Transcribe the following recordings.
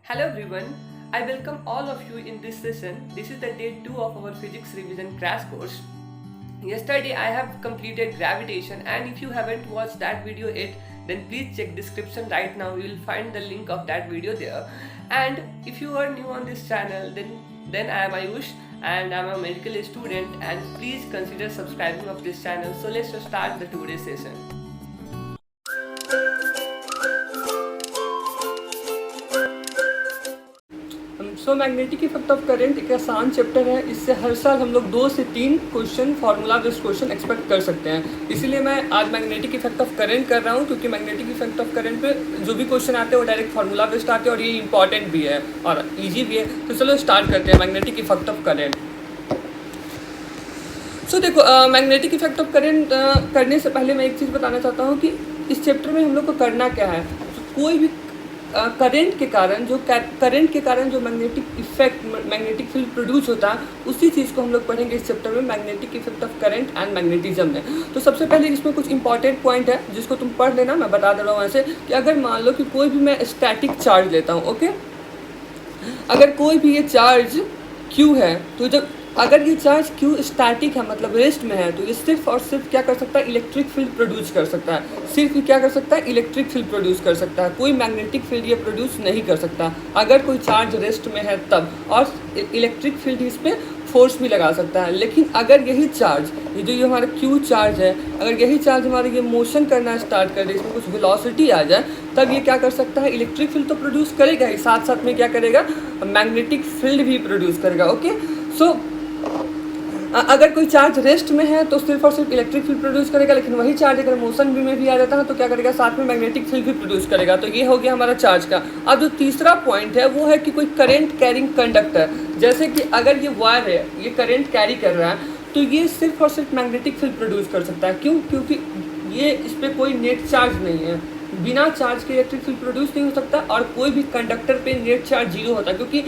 Hello everyone, I welcome all of you in this session. This is the day 2 of our physics revision crash course. Yesterday I have completed gravitation, and if you haven't watched that video yet, then please check description right now. You will find the link of that video there. And if you are new on this channel, then I am Ayush and I am a medical student, and please consider subscribing of this channel. So let's start the today's session. So magnetic effect of current एक आसान chapter है। इससे हर साल हम लोग 2 से 3 question formula based question expect कर सकते हैं। इसीलिए मैं आज मैग्नेटिक इफेक्ट ऑफ करंट कर रहा हूँ, क्योंकि मैग्नेटिक इफेक्ट ऑफ करंट पे जो भी क्वेश्चन आते हैं वो डायरेक्ट फार्मूला बेस्ड आते हैं और ये इंपॉर्टेंट भी है और ईजी भी है। तो चलो स्टार्ट करते हैं मैग्नेटिक इफेक्ट ऑफ करंट। सो देखो, मैग्नेटिक इफेक्ट ऑफ करंट करने से पहले मैं एक चीज़ बताना चाहता हूँ कि इस चैप्टर में हम लोग को करना क्या है। कोई भी करंट के कारण जो magnetic effect magnetic field produce होता है, उसी चीज़ को हम लोग पढ़ेंगे इस चैप्टर में, magnetic effect of current and magnetism में। तो सबसे पहले इसमें कुछ इंपॉर्टेंट पॉइंट है जिसको तुम पढ़ लेना। मैं बता दे रहा हूँ ऐसे कि अगर मान लो कि कोई भी मैं स्टैटिक चार्ज लेता हूँ, ओके, अगर कोई भी ये चार्ज Q है, तो जब अगर ये चार्ज Q स्टैटिक है मतलब रेस्ट में है, तो ये सिर्फ और सिर्फ क्या कर सकता है, इलेक्ट्रिक फील्ड प्रोड्यूस कर सकता है। सिर्फ क्या कर सकता है, इलेक्ट्रिक फील्ड प्रोड्यूस कर सकता है। कोई मैग्नेटिक फील्ड ये प्रोड्यूस नहीं कर सकता अगर कोई चार्ज रेस्ट में है तब, और इलेक्ट्रिक फील्ड इस पर फोर्स भी लगा सकता है। लेकिन अगर यही चार्ज, ये जो ये हमारा Q चार्ज है, अगर यही चार्ज हमारे ये मोशन करना स्टार्ट कर दे, इसमें कुछ वेलोसिटी आ जाए, तब ये क्या कर सकता है, इलेक्ट्रिक फील्ड तो प्रोड्यूस करेगा ही, साथ साथ में क्या करेगा, मैग्नेटिक फील्ड भी प्रोड्यूस करेगा। ओके, सो अगर कोई चार्ज रेस्ट में है तो सिर्फ और सिर्फ इलेक्ट्रिक फील्ड प्रोड्यूस करेगा, लेकिन वही चार्ज अगर मोशन में भी आ जाता है तो क्या करेगा, साथ में मैग्नेटिक फील्ड भी प्रोड्यूस करेगा। तो ये हो गया हमारा चार्ज का। अब जो तीसरा पॉइंट है वो है कि कोई करंट कैरिंग कंडक्टर, जैसे कि अगर ये वायर है, ये करंट कैरी कर रहा है, तो ये सिर्फ और सिर्फ मैग्नेटिक फील्ड प्रोड्यूस कर सकता है। क्यों? क्योंकि ये इस पर कोई नेट चार्ज नहीं है, बिना चार्ज के इलेक्ट्रिक फील्ड प्रोड्यूस नहीं हो सकता। और कोई भी कंडक्टर पे नेट चार्ज जीरो होता है, क्योंकि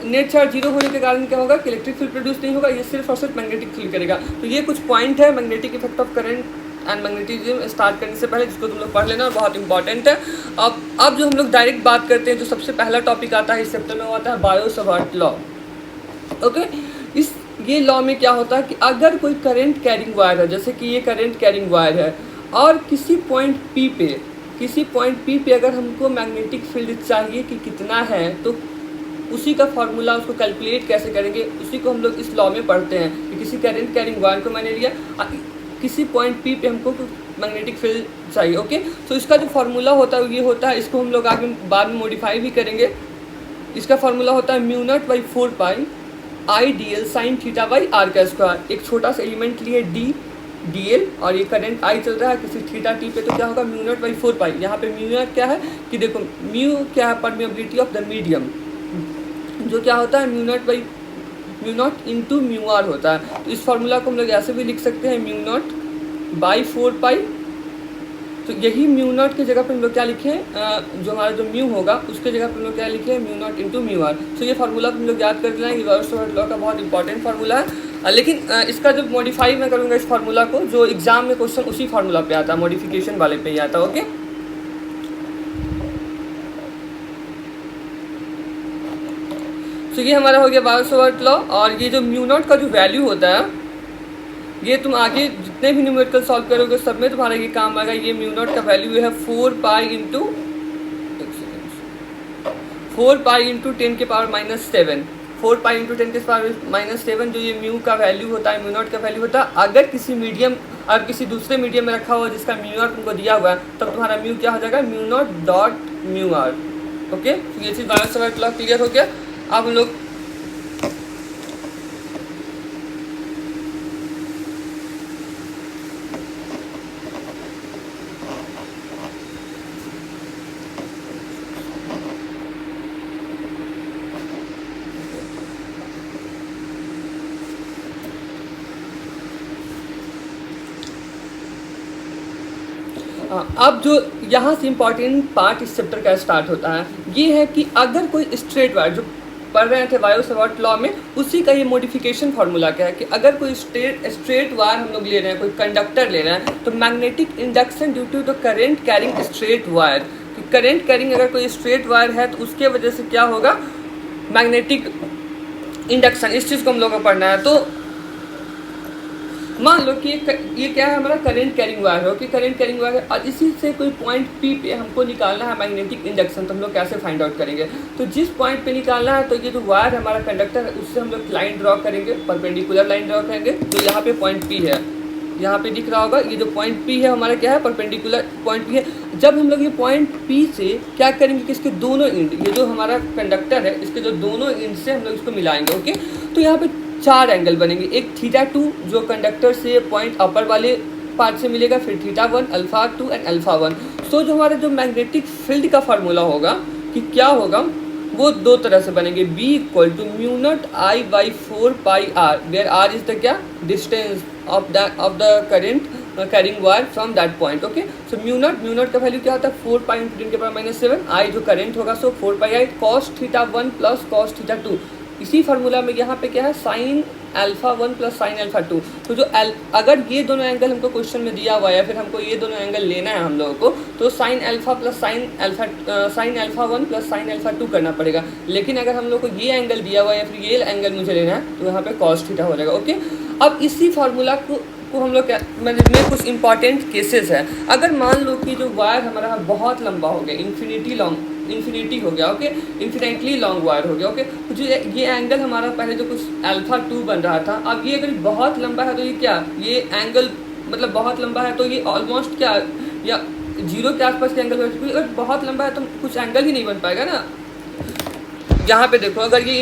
नेट चार्ज जीरो होने के कारण क्या होगा कि इलेक्ट्रिक फील्ड प्रोड्यूस नहीं होगा, ये सिर्फ और सिर्फ मैग्नेटिक फील्ड करेगा। तो ये कुछ पॉइंट है magnetic effect of current and magnetism start करने से पहले, जिसको तुम लोग पढ़ लेना और बहुत इंपॉर्टेंट है। अब जो हम लोग डायरेक्ट बात करते हैं, जो सबसे पहला टॉपिक आता है इस चैप्टर में, वो आता है बायो-सावर्ट लॉ। ओके, ये लॉ में क्या होता है कि अगर कोई करंट कैरिंग वायर है, जैसे कि ये करंट कैरिंग वायर है, और किसी पॉइंट P पे अगर हमको मैग्नेटिक फील्ड चाहिए कि कितना है, तो उसी का फॉर्मूला, उसको कैलकुलेट कैसे करेंगे, उसी को हम लोग इस लॉ में पढ़ते हैं कि किसी करंट कैरिंग वायर को मैंने लिया, किसी पॉइंट P पे हमको मैग्नेटिक फील्ड चाहिए। ओके, तो इसका जो फार्मूला होता है ये होता है, इसको हम लोग आगे बाद में मॉडिफाई भी करेंगे। इसका फार्मूला होता है μ0/4π I/dl sin θ/r का स्क्वायर। एक छोटा सा एलिमेंट लिए dl और ये करंट I चल रहा है किसी थीटा t पे, तो क्या होगा μ0/4π। यहाँ पे μ0 क्या है कि देखो, म्यू क्या है, परमिएबिलिटी ऑफ द मीडियम, जो क्या होता है μ0 इंटू μr होता है। तो इस फार्मूला को हम लोग ऐसे भी लिख सकते हैं μ0/4π। तो यही μ0 की जगह पे हम लोग क्या लिखे हैं, जो हमारा जो म्यू होगा उसके जगह पे हम लोग क्या लिखे हैं, μ0 इंटू μr। तो ये फार्मूला हम लोग याद कर लेना, ये बायो-सावर्ट लॉ का बहुत इंपॉर्टेंट फार्मूला है। लेकिन इसका जो मॉडिफाई मैं करूँगा इस फार्मूला को, जो एग्जाम में क्वेश्चन उसी फार्मूला पे आता है, मॉडिफिकेशन वाले पे ही आता है। ओके, तो ये हमारा हो गया बायो-सावर्ट लॉ। और ये जो μ0 का जो वैल्यू होता है, ये तुम आगे जितने भी न्यूमेरिकल सॉल्व करोगे सब में तुम्हारा ये काम आएगा। ये μ0 का वैल्यू है 4π इंटू 10 के पावर -7, 4π इंटू 10 के पावर -7, जो ये म्यू का वैल्यू होता है, μ0 का वैल्यू होता है। अगर किसी मीडियम और किसी दूसरे मीडियम में रखा हुआ जिसका μr तुमको दिया हुआ है, तब तुम्हारा म्यू क्या हो जाएगा, μ0.μr। ओके, तो ये चीज़ बायो-सावर्ट लॉ क्लियर हो गया। अब हम लोग अब जो यहाँ से इम्पॉर्टेंट पार्ट इस चैप्टर का स्टार्ट होता है, ये है कि अगर कोई स्ट्रेट वायर, जो पढ़ रहे थे बायो-सावर्ट लॉ में, उसी का ये मॉडिफिकेशन फार्मूला क्या है कि अगर कोई स्ट्रेट वायर हम लोग ले रहे हैं, कोई कंडक्टर ले रहे हैं, तो magnetic induction due to the current carrying straight wire, कि करंट कैरिंग अगर कोई स्ट्रेट वायर है तो उसके वजह से क्या होगा, मैग्नेटिक इंडक्शन, इस चीज़ को हम लोग को पढ़ना है। तो मान लो कि ये क्या है, हमारा करंट कैरिंग वायर है, ओके, करंट कैरिंग वायर है, और इसी से कोई पॉइंट पी पे हमको निकालना है मैग्नेटिक इंडक्शन। तो हम लोग कैसे फाइंड आउट करेंगे, तो जिस पॉइंट पे निकालना है, तो ये जो वायर है हमारा कंडक्टर है, उससे हम लोग लाइन ड्रॉ करेंगे, परपेंडिकुलर लाइन ड्रॉ करेंगे। तो यहाँ पे पॉइंट पी है, यहाँ पे दिख रहा होगा, ये जो पॉइंट पी है हमारा क्या है, परपेंडिकुलर पॉइंट पी है। जब हम लोग ये पॉइंट पी से क्या करेंगे कि इसके दोनों एंड, ये जो हमारा कंडक्टर है इसके जो दोनों एंड से हम लोग इसको मिलाएंगे, ओके। तो यहाँ पे 4 एंगल बनेंगे, एक θ2 जो कंडक्टर से पॉइंट अपर वाले पार्ट से मिलेगा, फिर θ1, α2 एंड α1। सो जो हमारा जो मैग्नेटिक फील्ड का फार्मूला होगा कि क्या होगा, वो दो तरह से बनेंगे, B = μ0I/4πr, where R is the क्या, distance of the current carrying wire from that point, okay. So mu not का वैल्यू क्या होता है, 4 पाई × 10⁻⁷, I जो करंट होगा, सो 4 पाई I cos θ1 + cos θ2। इसी फार्मूला में यहाँ पे क्या है, sin α1 + sin α2। तो जो अगर ये दोनों एंगल हमको क्वेश्चन में दिया हुआ है, फिर हमको ये दोनों एंगल लेना है हम लोगों को, तो sin α + sin α1 + sin α2 करना पड़ेगा। लेकिन अगर हम लोग को ये एंगल दिया हुआ है या फिर ये एंगल मुझे लेना है, तो यहाँ पे cos θ हो जाएगा, ओके। अब इसी फार्मूला को हम लोग क्या, मतलब कुछ इंपॉर्टेंट केसेस है। अगर मान लो कि जो वायर हमारा बहुत लंबा हो गया, इन्फिनिटी हो गया, ओके, इन्फिनिटली लॉन्ग वायर हो गया, ओके। तो जो ये एंगल हमारा पहले जो कुछ α2 बन रहा था, अब ये अगर बहुत लंबा है तो ये क्या, ये एंगल मतलब बहुत लंबा है तो ये ऑलमोस्ट क्या, या 0 के आसपास के एंगल हो, क्योंकि अगर बहुत लंबा है तो कुछ एंगल ही नहीं बन पाएगा ना। यहाँ पे देखो, अगर ये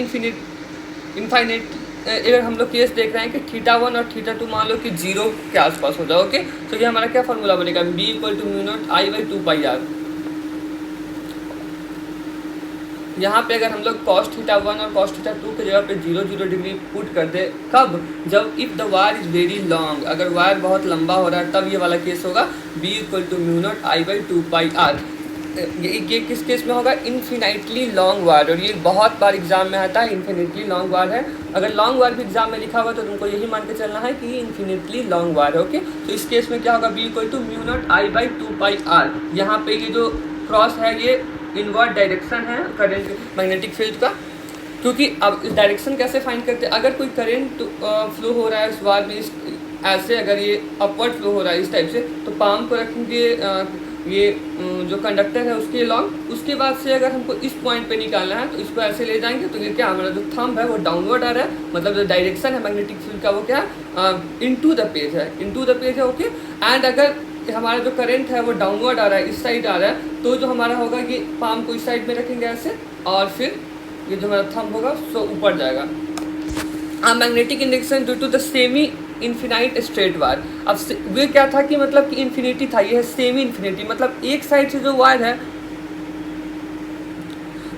इनफाइनाइट अगर हम लोग केस देख रहे हैं कि θ1 और θ2 मान लो कि 0 के आसपास हो जाए, ओके। तो ये हमारा क्या फार्मूला बनेगा, B = μ0I/2πr। यहाँ पे अगर हम लोग cos θ1 और cos θ2 के जगह पे 0 डिग्री पुट कर दे, कब, जब if the wire is very long, अगर वायर बहुत लंबा हो रहा है तब ये वाला केस होगा, B = μ0I/2πr। ये किस केस में होगा, इन्फिनाइटली लॉन्ग वायर, और ये बहुत बार एग्जाम में आता है, इन्फिनिटली लॉन्ग वायर है। अगर लॉन्ग वायर भी एग्जाम में लिखा हुआ तो तुमको यही मान के चलना है कि ये इन्फिनिटली लॉन्ग वायर है, ओके। तो इस केस में क्या होगा, B = μ0I/2πr। यहाँ पे ये जो क्रॉस है ये इनवर्ड डायरेक्शन है करंट मैग्नेटिक फील्ड का, क्योंकि अब इस डायरेक्शन कैसे फाइंड करते हैं, अगर कोई करंट फ्लो हो रहा है इस वायर में, ऐसे अगर ये अपवर्ड फ्लो हो रहा है इस टाइप से, तो पाम को रखेंगे ये जो कंडक्टर है उसके लॉन्ग, उसके बाद से अगर हमको इस पॉइंट पे निकालना है तो इसको ऐसे ले जाएंगे, तो ये क्या, हमारा जो थंब है वो डाउनवर्ड आ रहा है, मतलब जो डायरेक्शन है मैग्नेटिक फील्ड का वो क्या है, इनटू द पेज है, ओके। एंड अगर हमारा जो करंट है वो डाउनवर्ड आ रहा है, इस साइड आ रहा है, तो जो हमारा होगा ये पाम को इस साइड में रखेंगे ऐसे, और फिर ये जो हमारा थंब होगा सो ऊपर जाएगा। Magnetic induction due to the semi infinite straight wire. अब ये क्या था कि मतलब कि इन्फिनिटी था, ये है सेमी इन्फिनिटी, मतलब एक साइड से जो वायर है,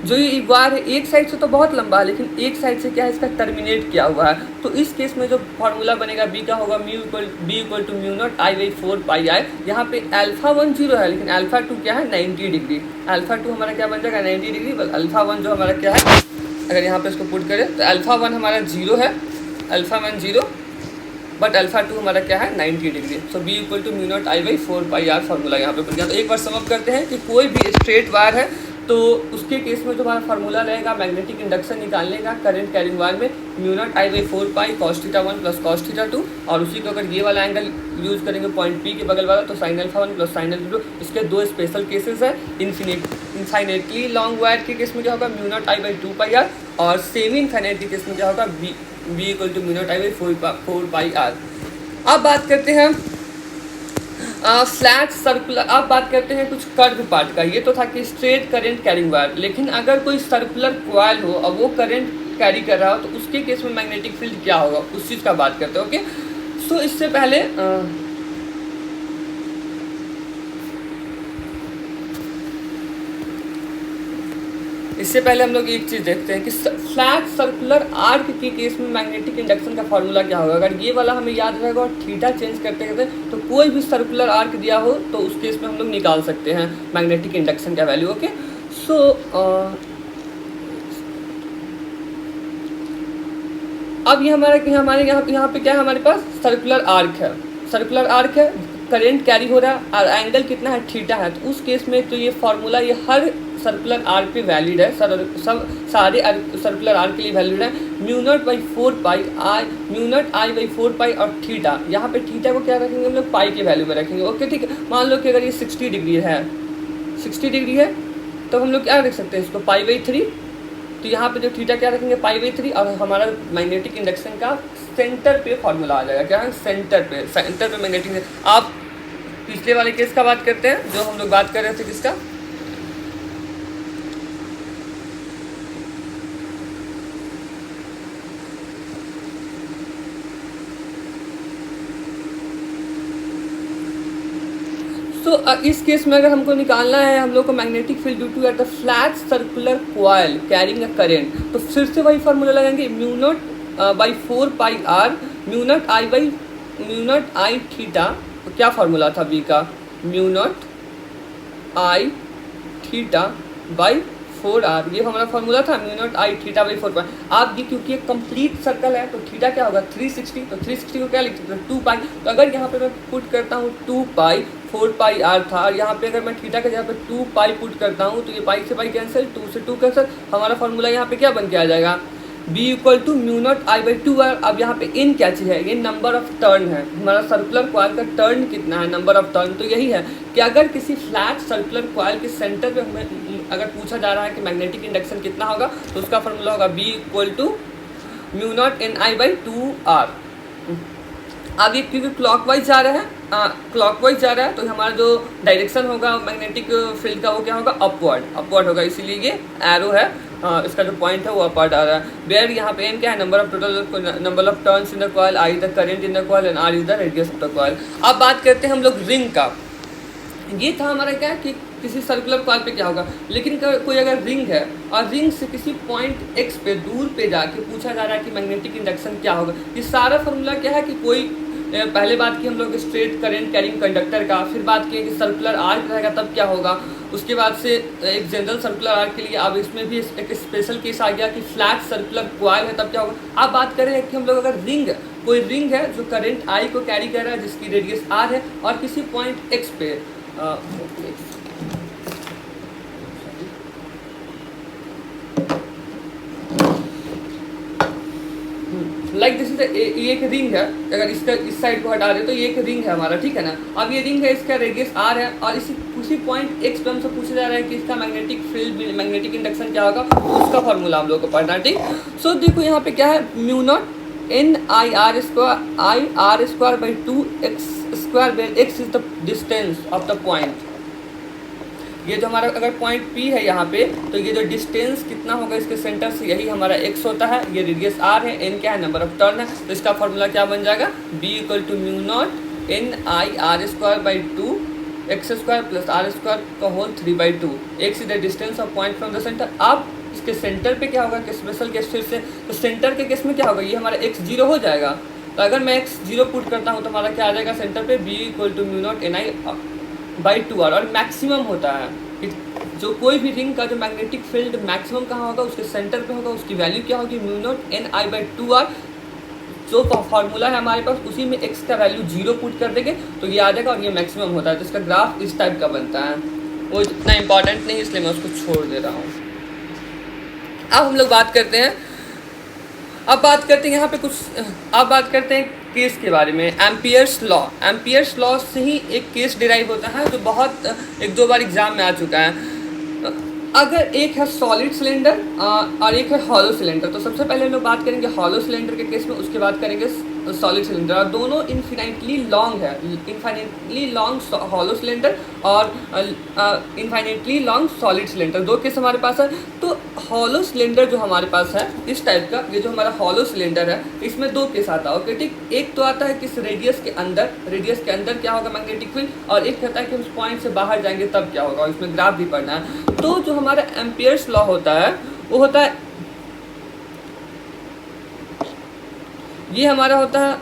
जो ये वायर है एक साइड से तो बहुत लंबा है, लेकिन एक साइड से क्या है, इसका टर्मिनेट किया हुआ है। तो इस केस में जो फार्मूला बनेगा B का होगा B = μ0I/4πr। यहाँ पे α1 0 है, लेकिन α2 क्या है, 90 डिग्री। α2 हमारा क्या बन जाएगा, 90 डिग्री, बस α1 जो हमारा क्या है, अगर यहाँ पे इसको पुट करें तो α1 हमारा 0 है, α1 0, बट α2 हमारा क्या है, 90 डिग्री। सो B = μ0I/4πr फार्मूला यहाँ पे बन गया। तो एक बार समअप करते हैं कि कोई भी स्ट्रेट वायर है तो उसके केस में जो हमारा फार्मूला रहेगा मैग्नेटिक इंडक्शन निकालने का करंट कैरिंग वायर में, μ0I/4π cos θ1 + cos θ2, और उसी को अगर ये वाला एंगल यूज़ करेंगे पॉइंट P के बगल वाला, तो sin α1 + sin α2। इसके दो स्पेशल केसेस है, इन्फिनिटली लॉन्ग वायर के केस में क्या होगा, μ0I/2πr, और सेमी इन्फिनिट के केस में क्या होगा, B = μ0I/4πr। अब बात करते हैं फ्लैट सर्कुलर, अब बात करते हैं कुछ कर्व पार्ट का। ये तो था कि स्ट्रेट करंट कैरिंग वायर, लेकिन अगर कोई सर्कुलर कॉइल हो और वो करंट कैरी कर रहा हो तो उसके केस में मैग्नेटिक फील्ड क्या होगा, उस चीज़ का बात करते हैं, ओके। सो इससे पहले हम लोग एक चीज़ देखते हैं कि फ्लैट सर्कुलर आर्क के केस में मैग्नेटिक इंडक्शन का फार्मूला क्या होगा। अगर ये वाला हमें याद रहेगा और थीटा चेंज करते करते तो कोई भी सर्कुलर आर्क दिया हो तो उस केस में हम लोग निकाल सकते हैं मैग्नेटिक इंडक्शन का वैल्यू, ओके। सो अब ये हमारे यहाँ पे क्या है, हमारे पास सर्कुलर आर्क है, करंट कैरी हो रहा है और एंगल कितना है, थीटा है, तो उस केस में तो ये फार्मूला ये हर सर्कुलर आर्क पे वैलिड है, सब सारे सर्कुलर आर्क के लिए वैलिड है। Mu not by 4 pi I, mu not I by 4 पाई और थीटा, यहाँ पे थीटा को क्या रखेंगे हम लोग, पाई के वैल्यू में रखेंगे। ओके ठीक है, मान लो कि अगर ये 60 डिग्री है, 60 डिग्री है तो हम लोग क्या रख सकते हैं इसको, पाई बाई 3, तो यहाँ पे जो थीटा क्या रखेंगे, पाई बाई 3, और हमारा मैग्नेटिक इंडक्शन का सेंटर पे फॉर्मूला आ जाएगा, क्या है, सेंटर पे मैग्नेटिक। आप पिछले वाले केस का बात करते हैं जो हम लोग बात कर रहे थे, किसका, तो इस केस में अगर हमको निकालना है हम लोग को magnetic field due to at the flat circular coil carrying a current, तो फिर से वही फार्मूला लगाएंगे, mu not by 4 pi r, mu not I by mu not I theta, तो क्या फार्मूला था बी का, mu not I theta by 4r, ये हमारा फार्मूला था, mu not I theta by 4 pi. आप ये क्योंकि एक कंप्लीट सर्कल है तो थीटा क्या होगा, 360, तो 360 को क्या लिख सकते हैं, 2 पाई, तो अगर यहाँ पे मैं पुट करता हूँ 2 पाई, 4 पाई आर था, और यहाँ पे अगर मैं थीटा के जगह पे 2 पाई पुट करता हूँ तो ये पाई से पाई कैंसिल, 2 से 2 कैंसिल, हमारा फार्मूला यहाँ पे क्या बन के आ जाएगा, b equal to mu not I by 2r। अब यहाँ पे इन क्या चीज़ है, ये नंबर ऑफ टर्न है, हमारा सर्कुलर कॉइल का टर्न कितना है, नंबर ऑफ टर्न, तो यही है कि अगर किसी फ्लैट सर्कुलर कॉइल के सेंटर पे हमें अगर पूछा जा रहा है कि मैग्नेटिक इंडक्शन कितना होगा, तो उसका फार्मूला होगा b equal to mu not N I by 2r। अब ये क्योंकि क्लॉकवाइज जा रहा है, क्लॉकवाइज जा रहा है, तो हमारा जो डायरेक्शन होगा मैग्नेटिक फील्ड का वो क्या होगा, अपवर्ड होगा, इसीलिए ये एरो है, इसका जो पॉइंट है वो अपवर्ड आ रहा है। वेयर यहाँ पे एन क्या है, number of total number of turns in the coil, I the current in the coil and R is the radius of the coil. अब बात करते हैं हम लोग रिंग का। ये था हमारा क्या कि किसी सर्कुलर कॉइल पे क्या होगा, लेकिन कोई अगर रिंग है और रिंग से किसी पॉइंट एक्स पे दूर पे जाके पूछा जा रहा है कि मैग्नेटिक इंडक्शन क्या होगा, ये सारा फार्मूला क्या है कि कोई पहले बात की हम लोग स्ट्रेट करंट कैरिंग कंडक्टर का, फिर बात की कि सर्कुलर आर्क रहेगा तब क्या होगा, उसके बाद से एक जनरल सर्कुलर आर्क के लिए अब इसमें भी एक स्पेशल केस आ गया कि फ्लैट सर्कुलर कॉइल है तब क्या होगा। अब बात करें कि हम लोग अगर रिंग, कोई रिंग है जो करंट आई को कैरी कर रहा है जिसकी रेडियस आर है और किसी पॉइंट एक्स पे लाइक दिस इज ये एक रिंग है, अगर इसका इस साइड को हटा दे तो ये एक रिंग है हमारा, ठीक है ना। अब ये रिंग है, इसका रेडियस आर है और उसी पॉइंट एक्स पे हमसे पूछा जा रहा है कि इसका मैग्नेटिक फील्ड मैग्नेटिक इंडक्शन क्या होगा, उसका फॉर्मूला हम लोग को पढ़ना, ठीक। सो देखो यहाँ पे क्या है, mu not N I R square by 2 X square, where X is the distance of the point. ये जो हमारा अगर पॉइंट P है यहाँ पे, तो ये जो डिस्टेंस कितना होगा इसके सेंटर से, यही हमारा x होता है, ये रेडियस r है, n क्या है, नंबर ऑफ टर्न है, तो इसका फॉर्मूला क्या बन जाएगा, b equal to mu not N I R square by 2 X square plus R square का whole 3/2, X is the distance of point from the centre. अब इसके सेंटर पे क्या होगा कि स्पेशल केस फिर से, तो सेंटर के केस में क्या होगा, ये हमारा x 0 हो जाएगा, तो अगर मैं x 0 पुट करता हूँ तो हमारा क्या आ जाएगा सेंटर पे, b equal to mu not N I by 2r। और मैक्सिमम होता है कि जो कोई भी रिंग का जो मैग्नेटिक फील्ड मैक्सिमम कहाँ होगा, उसके सेंटर पे होगा, उसकी वैल्यू क्या होगी, mu naught N I by 2r। जो फार्मूला है हमारे पास उसी में x का वैल्यू 0 पुट कर देंगे तो ये आ जाएगा और ये मैक्सिमम होता है, तो इसका ग्राफ इस टाइप का बनता है। वो इतना इंपॉर्टेंट नहीं इसलिए मैं उसको छोड़ दे रहा हूँ। अब हम लोग बात करते हैं, अब बात करते हैं यहाँ पे कुछ, अब बात करते हैं केस के बारे में। एम्पियर्स लॉ से ही एक केस डिराइव होता है जो बहुत 1-2 बार एग्जाम में आ चुका है। अगर एक है सॉलिड सिलेंडर और एक है हॉलो सिलेंडर, तो सबसे पहले हम लोग बात करेंगे हॉलो सिलेंडर के केस में, उसके बाद करेंगे सॉलिड सिलेंडर। और दोनों इन्फिनाइटली लॉन्ग है, इन्फाइनेटली लॉन्ग हॉलो सिलेंडर और इन्फाइनेटली लॉन्ग सॉलिड सिलेंडर, दो केस हमारे पास है। तो हॉलो सिलेंडर जो हमारे पास है इस टाइप का, ये जो हमारा हॉलो सिलेंडर है इसमें 2 केस आता है, ओके ठीक। एक तो आता है कि इस रेडियस के अंदर क्या होगा मैग्नेटिक फील्ड, और एक कहता है कि उस पॉइंट से बाहर जाएंगे तब क्या होगा, इसमें ग्राफ भी पढ़ना है। तो जो हमारा एम्पियर्स लॉ होता है वो होता है, ये हमारा होता है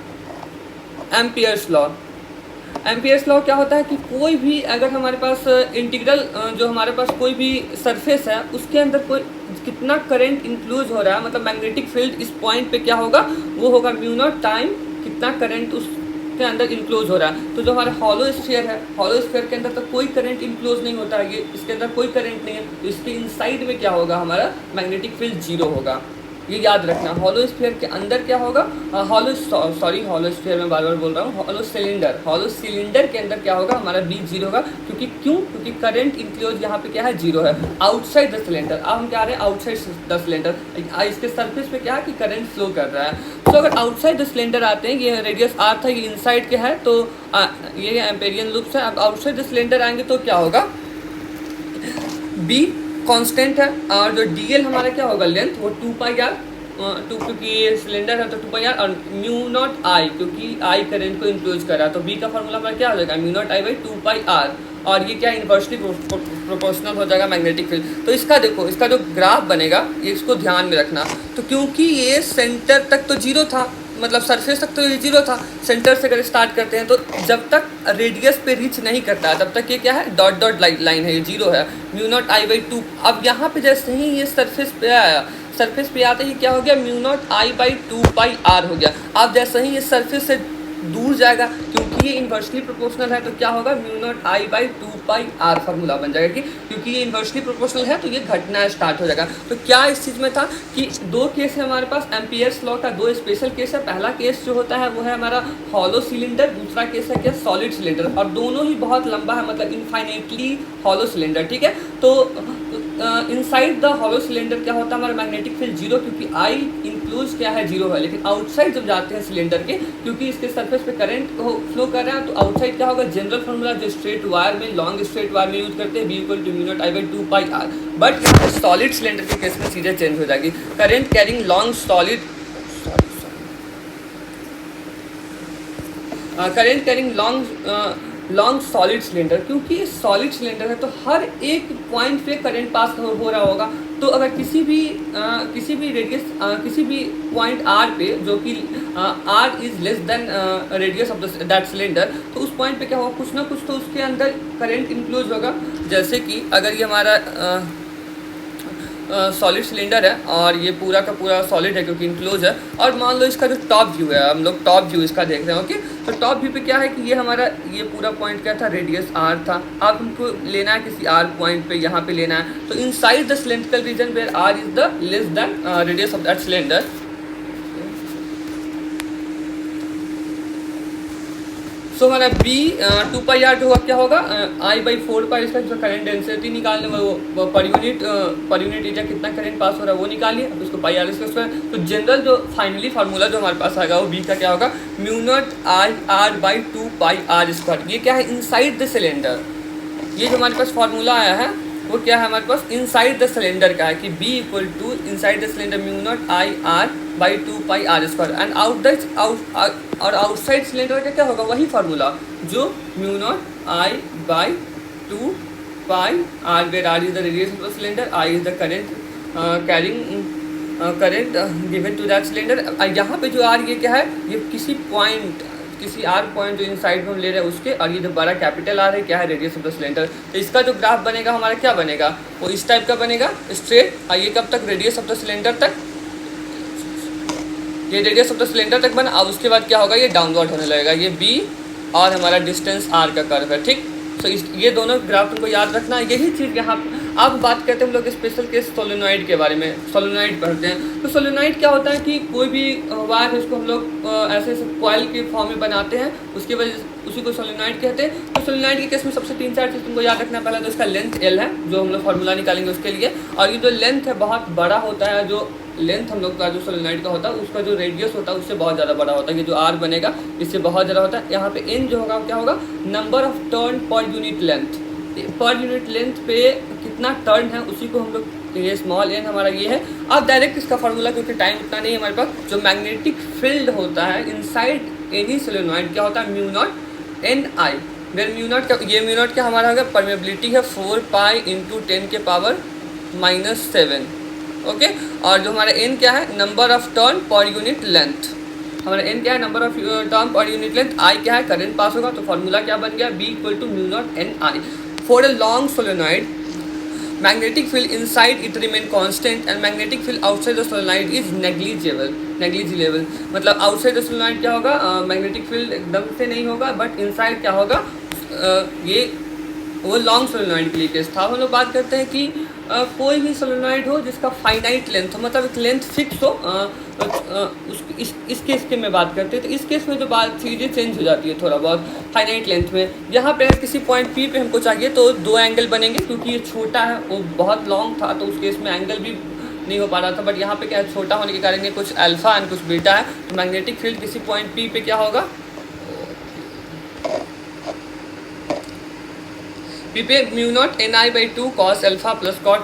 एम्पियर्स लॉ। एम्पियर्स लॉ क्या होता है कि कोई भी अगर हमारे पास इंटीग्रल जो हमारे पास कोई भी सरफेस है उसके अंदर कोई कितना करंट इंक्लूज हो रहा है, मतलब मैग्नेटिक फील्ड इस पॉइंट पे क्या होगा, वो होगा म्यू नॉट टाइम कितना करंट उस के अंदर इनक्लोज हो रहा है। तो जो हमारा हॉलो स्फीयर है, हॉलो स्फीयर के अंदर तो कोई करंट इनक्लोज नहीं होता है, ये इसके अंदर कोई करंट नहीं है, तो इसके इनसाइड में क्या होगा, हमारा मैग्नेटिक फील्ड जीरो होगा। ये याद रखना। हॉलो स्फीयर के अंदर क्या होगा, हॉलो स्फीयर में बार बार बोल रहा हूँ, हॉलो सिलेंडर के अंदर क्या होगा, हमारा बी जीरो होगा। क्योंकि करंट इंक्लोज यहाँ पे क्या है, जीरो है, आउटसाइड द सिलेंडर। अब हम क्या आ रहे हैं, आउटसाइड द सिलेंडर, इसके सरफेस पे क्या है कि करंट फ्लो कर रहा है। तो अगर आउटसाइड द सिलेंडर आते हैं, ये रेडियस आर था, ये इनसाइड के है, तो ये एम्पेरियन लूप्स है। अब आउटसाइड द सिलेंडर आएंगे तो क्या होगा, बी कांस्टेंट है, और जो डीएल हमारा क्या होगा, लेंथ, वो 2πr, क्योंकि ये सिलेंडर है तो 2πr, और म्यू नॉट आई, क्योंकि आई करंट को इंक्लोज कर रहा है, तो बी का फॉर्मूला हमारा क्या हो जाएगा, mu not I by 2πr, और ये क्या इन्वर्सली प्रोपोर्शनल हो जाएगा मैग्नेटिक फील्ड। तो इसका देखो, इसका जो ग्राफ बनेगा, ये इसको ध्यान में रखना। तो क्योंकि ये सेंटर तक तो जीरो था, मतलब सरफेस तक तो ये जीरो था, सेंटर से अगर स्टार्ट करते हैं तो जब तक रेडियस पे रीच नहीं करता है तब तक ये क्या है, डॉट डॉट लाइन है, ये जीरो है, म्यू नॉट आई बाई 2। अब यहाँ पे जैसे ही ये सरफेस पे आया, सरफेस पे आते ही क्या हो गया, mu not I by 2πr हो गया। अब जैसे ही ये सरफेस से दूर जाएगा, क्योंकि ये इन्वर्सली प्रोपोर्शनल है, तो क्या होगा, mu not I by 2πr formula बन जाएगा कि क्योंकि ये इन्वर्सली प्रोपोर्शनल है तो ये घटना स्टार्ट हो जाएगा। तो क्या इस चीज़ में था कि दो केस है हमारे पास, एम्पियर्स लॉ का दो स्पेशल केस है। पहला केस जो होता है वो है हमारा हॉलो सिलेंडर, दूसरा केस है क्या, सॉलिड सिलेंडर, और दोनों ही बहुत लंबा है, मतलब इनफाइनेटली हॉलो सिलेंडर, ठीक है। तो इनसाइड द हॉलो सिलेंडर क्या होता है, हमारा मैग्नेटिक फील्ड जीरो, क्योंकि आई इंक्लूज क्या है, जीरो है। लेकिन आउटसाइड जब जाते हैं सिलेंडर के, क्योंकि इसके सरफेस पे करंट फ्लो कर रहा है, तो आउटसाइड क्या होगा, जनरल फॉर्मूला जो स्ट्रेट वायर में, लॉन्ग स्ट्रेट वायर में यूज करते हैं, B equal to mu not I by 2πr। But यहाँ पे सॉलिड सिलेंडर के केस में चीज़ें चेंज हो जाएगी। Current carrying long solid current carrying long solid cylinder, क्योंकि ये सॉलिड सिलेंडर है तो हर एक पॉइंट पे करंट पास हो रहा होगा। तो अगर किसी भी रेडियस, किसी भी पॉइंट आर पे, जो कि R is less than radius of that cylinder, तो उस पॉइंट पे क्या होगा, कुछ ना कुछ तो उसके अंदर करंट इंक्लूज होगा। जैसे कि अगर ये हमारा सॉलिड सिलेंडर है और ये पूरा का पूरा सॉलिड है क्योंकि इंक्लोज है, और मान लो इसका जो टॉप व्यू है, हम लोग टॉप व्यू इसका देख रहे हैं, ओके। तो टॉप व्यू पे क्या है कि ये हमारा ये पूरा पॉइंट क्या था, रेडियस आर था। अब हमको लेना है किसी आर पॉइंट पे, यहाँ पे लेना है। तो inside the cylindrical region where R is the less than radius of that cylinder, so हमारा बी 2πr जो क्या होगा, आई बाई 4π, इसका जो करंट डेंसिटी निकालने वो पर यूनिट एरिया कितना करंट पास हो रहा है वो निकालिए। अब उसको पाई आर इसका स्क्वायर। तो जनरल जो फाइनली फार्मूला जो हमारे पास आएगा वो बी का क्या होगा, mu not I R by 2πr square. ये क्या है, इनसाइड द सिलेंडर। ये जो हमारे पास फार्मूला आया है वो क्या है हमारे पास, इनसाइड द सिलेंडर का है कि B equal to inside the cylinder mu not I R by 2πr square, and और आउटसाइड सिलेंडर का क्या होगा, वही फार्मूला जो mu not I by 2πr, where R is the radius of the cylinder, I is the current carrying current given to that cylinder. यहाँ पे जो are ये क्या है, ये किसी आर पॉइंट जो इनसाइड में हम ले रहे हैं उसके, और ये जो बड़ा कैपिटल आर है क्या है, रेडियस ऑफ द सिलेंडर। तो इसका जो ग्राफ बनेगा हमारा क्या बनेगा, वो इस टाइप का बनेगा, स्ट्रेट। और ये कब तक, रेडियस ऑफ द सिलेंडर तक, ये रेडियस ऑफ द सिलेंडर तक बना। अब उसके बाद क्या होगा, ये डाउनवर्ड होने लगेगा, ये बी और हमारा डिस्टेंस आर का कर्व है, ठीक। तो ये दोनों ग्राफ तुमको याद रखना। यही चीज़ यहाँ अब बात करते हैं हम लोग स्पेशल केस सोलेनॉइड के बारे में। सोलेनॉइड पढ़ते हैं। तो सोलेनॉइड क्या होता है कि कोई भी वायर है उसको हम लोग ऐसे कॉइल के फॉर्म में बनाते हैं, उसकी वजह से उसी को सोलेनॉइड कहते हैं। तो सोलेनॉइड के केस में सबसे 3-4 चीज़ तुमको याद रखना। पहला तो इसका लेंथ एल है, जो हम लोग फार्मूला निकालेंगे उसके लिए, और ये जो लेंथ है बहुत बड़ा होता है। जो लेंथ हम लोग का जो सोलेनॉइड का होता है उसका जो रेडियस होता है उससे बहुत ज़्यादा बड़ा होता है। ये जो आर बनेगा इससे बहुत ज़्यादा होता है। यहाँ पे एन जो होगा क्या होगा, number of turn per unit length. पर यूनिट लेंथ पे कितना टर्न है उसी को हम लोग, ये स्मॉल एन हमारा ये है। अब डायरेक्ट इसका फार्मूला, क्योंकि टाइम उतना नहीं है हमारे पास, जो मैग्नेटिक फील्ड होता है इनसाइड एनी सोलेनॉइड क्या होता है, mu not N I. Where mu not का, ये म्यू नॉट क्या हमारा होगा, परमेबिलिटी है 4π × 10⁻⁻⁷, ओके। और जो हमारा एन क्या है, number of turn per unit length. हमारा एन क्या है, number of turn per unit length. I क्या है, करंट पास होगा। तो फार्मूला क्या बन गया, B equal to mu not N I. For a long solenoid magnetic field inside it remain constant and magnetic field outside the solenoid is negligible मतलब outside the solenoid क्या होगा, magnetic field एकदम से नहीं होगा, but inside क्या होगा, ये वो लॉन्ग सोलेनॉइड के लिए केस था। हम लोग बात करते हैं कि कोई भी सोलेनॉइड हो जिसका फाइनाइट लेंथ हो, मतलब एक लेंथ फिक्स हो, इस केस की मैं बात करते हैं। तो इस केस में जो बात चीज़ें चेंज हो जाती है थोड़ा बहुत फाइनाइट लेंथ में। यहाँ पे अगर किसी पॉइंट पी पे हमको चाहिए तो दो एंगल बनेंगे, क्योंकि ये छोटा है, वो बहुत लॉन्ग था तो उस केस में एंगल भी नहीं हो पा रहा था। बट यहाँ पे क्या है, छोटा होने के कारण ये कुछ अल्फा एंड कुछ बीटा है, तो मैग्नेटिक फील्ड किसी पॉइंट पी पे क्या होगा, पी पे mu naught N I by 2 cos alpha plus cos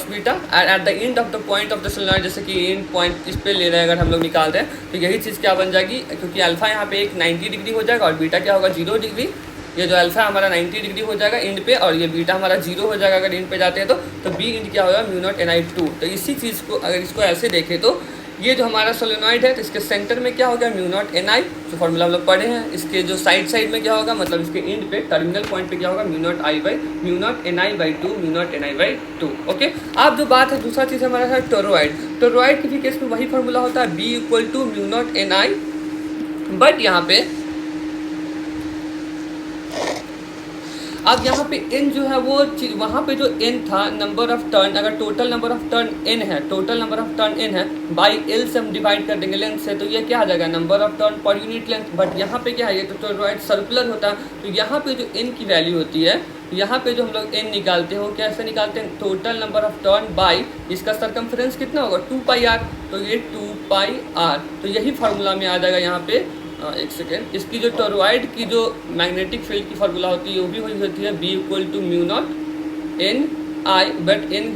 beta at the end of the point of the solenoid, जैसे कि एंड पॉइंट इस पे ले रहे हैं अगर हम लोग निकाल रहे हैं तो यही चीज़ क्या बन जाएगी, क्योंकि अल्फा यहाँ पे एक 90 डिग्री हो जाएगा और बीटा क्या होगा 0 डिग्री। ये जो अल्फा हमारा 90 डिग्री हो जाएगा एंड पे और ये बीटा हमारा 0 हो जाएगा अगर एंड पे जाते हैं तो बी एंड क्या होगा म्यू नॉट एन आई 2। तो इसी चीज़ को अगर इसको ऐसे देखें तो ये जो हमारा सोलेनॉइड है तो इसके सेंटर में क्या होगा म्यू नॉट एन आई, जो फॉर्मूला हम लोग पढ़े हैं। इसके जो साइड में क्या होगा, मतलब इसके एंड पे टर्मिनल पॉइंट पे क्या होगा, mu naught N I by 2 mu naught N I by 2। Okay, अब जो बात है दूसरा चीज़ हमारा है टोरॉइड के भी केस में वही फॉर्मूला होता है, B equal to mu not N I, but यहाँ पे अब यहाँ पे n जो है वो वहाँ पे जो n था नंबर ऑफ टर्न, अगर total number of turn n है बाई l से हम डिवाइड कर देंगे लेंथ से, तो ये क्या आ जाएगा number of turn per unit length. But यहाँ पे क्या है, ये तो टोरॉइड सर्कुलर होता है, तो यहाँ पे जो n की वैल्यू होती है, यहाँ पे जो हम लोग n निकालते हो कैसे निकालते हैं, total number of turn by इसका सरकमफ्रेंस कितना होगा 2πr, तो ये 2πr, तो यही फार्मूला में आ जाएगा यहाँ पे। एक सेकेंड, इसकी जो टोरॉइड की जो मैग्नेटिक फील्ड की फार्मूला होती है वो भी वही होती है, B equal to mu not N I, but N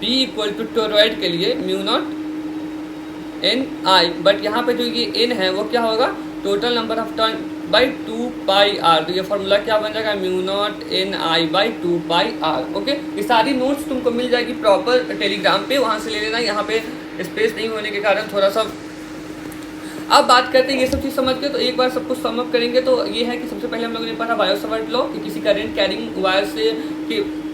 B equal to toroid के लिए mu not N I, but यहाँ पे जो ये एन है वो क्या होगा, total number of turn by 2πr, तो ये फार्मूला क्या बन जाएगा mu not N I by 2πr। Okay, ये सारी नोट्स तुमको मिल जाएगी प्रॉपर टेलीग्राम पे, वहाँ से ले लेना। यहाँ पे स्पेस नहीं होने के कारण थोड़ा सा। अब बात करते हैं ये सब चीज़ समझ के, तो एक बार सब कुछ सम अप करेंगे। तो ये है कि सबसे पहले हम लोगों ने पढ़ा बायो-सावर्ट लॉ कि किसी करंट कैरिंग वायर से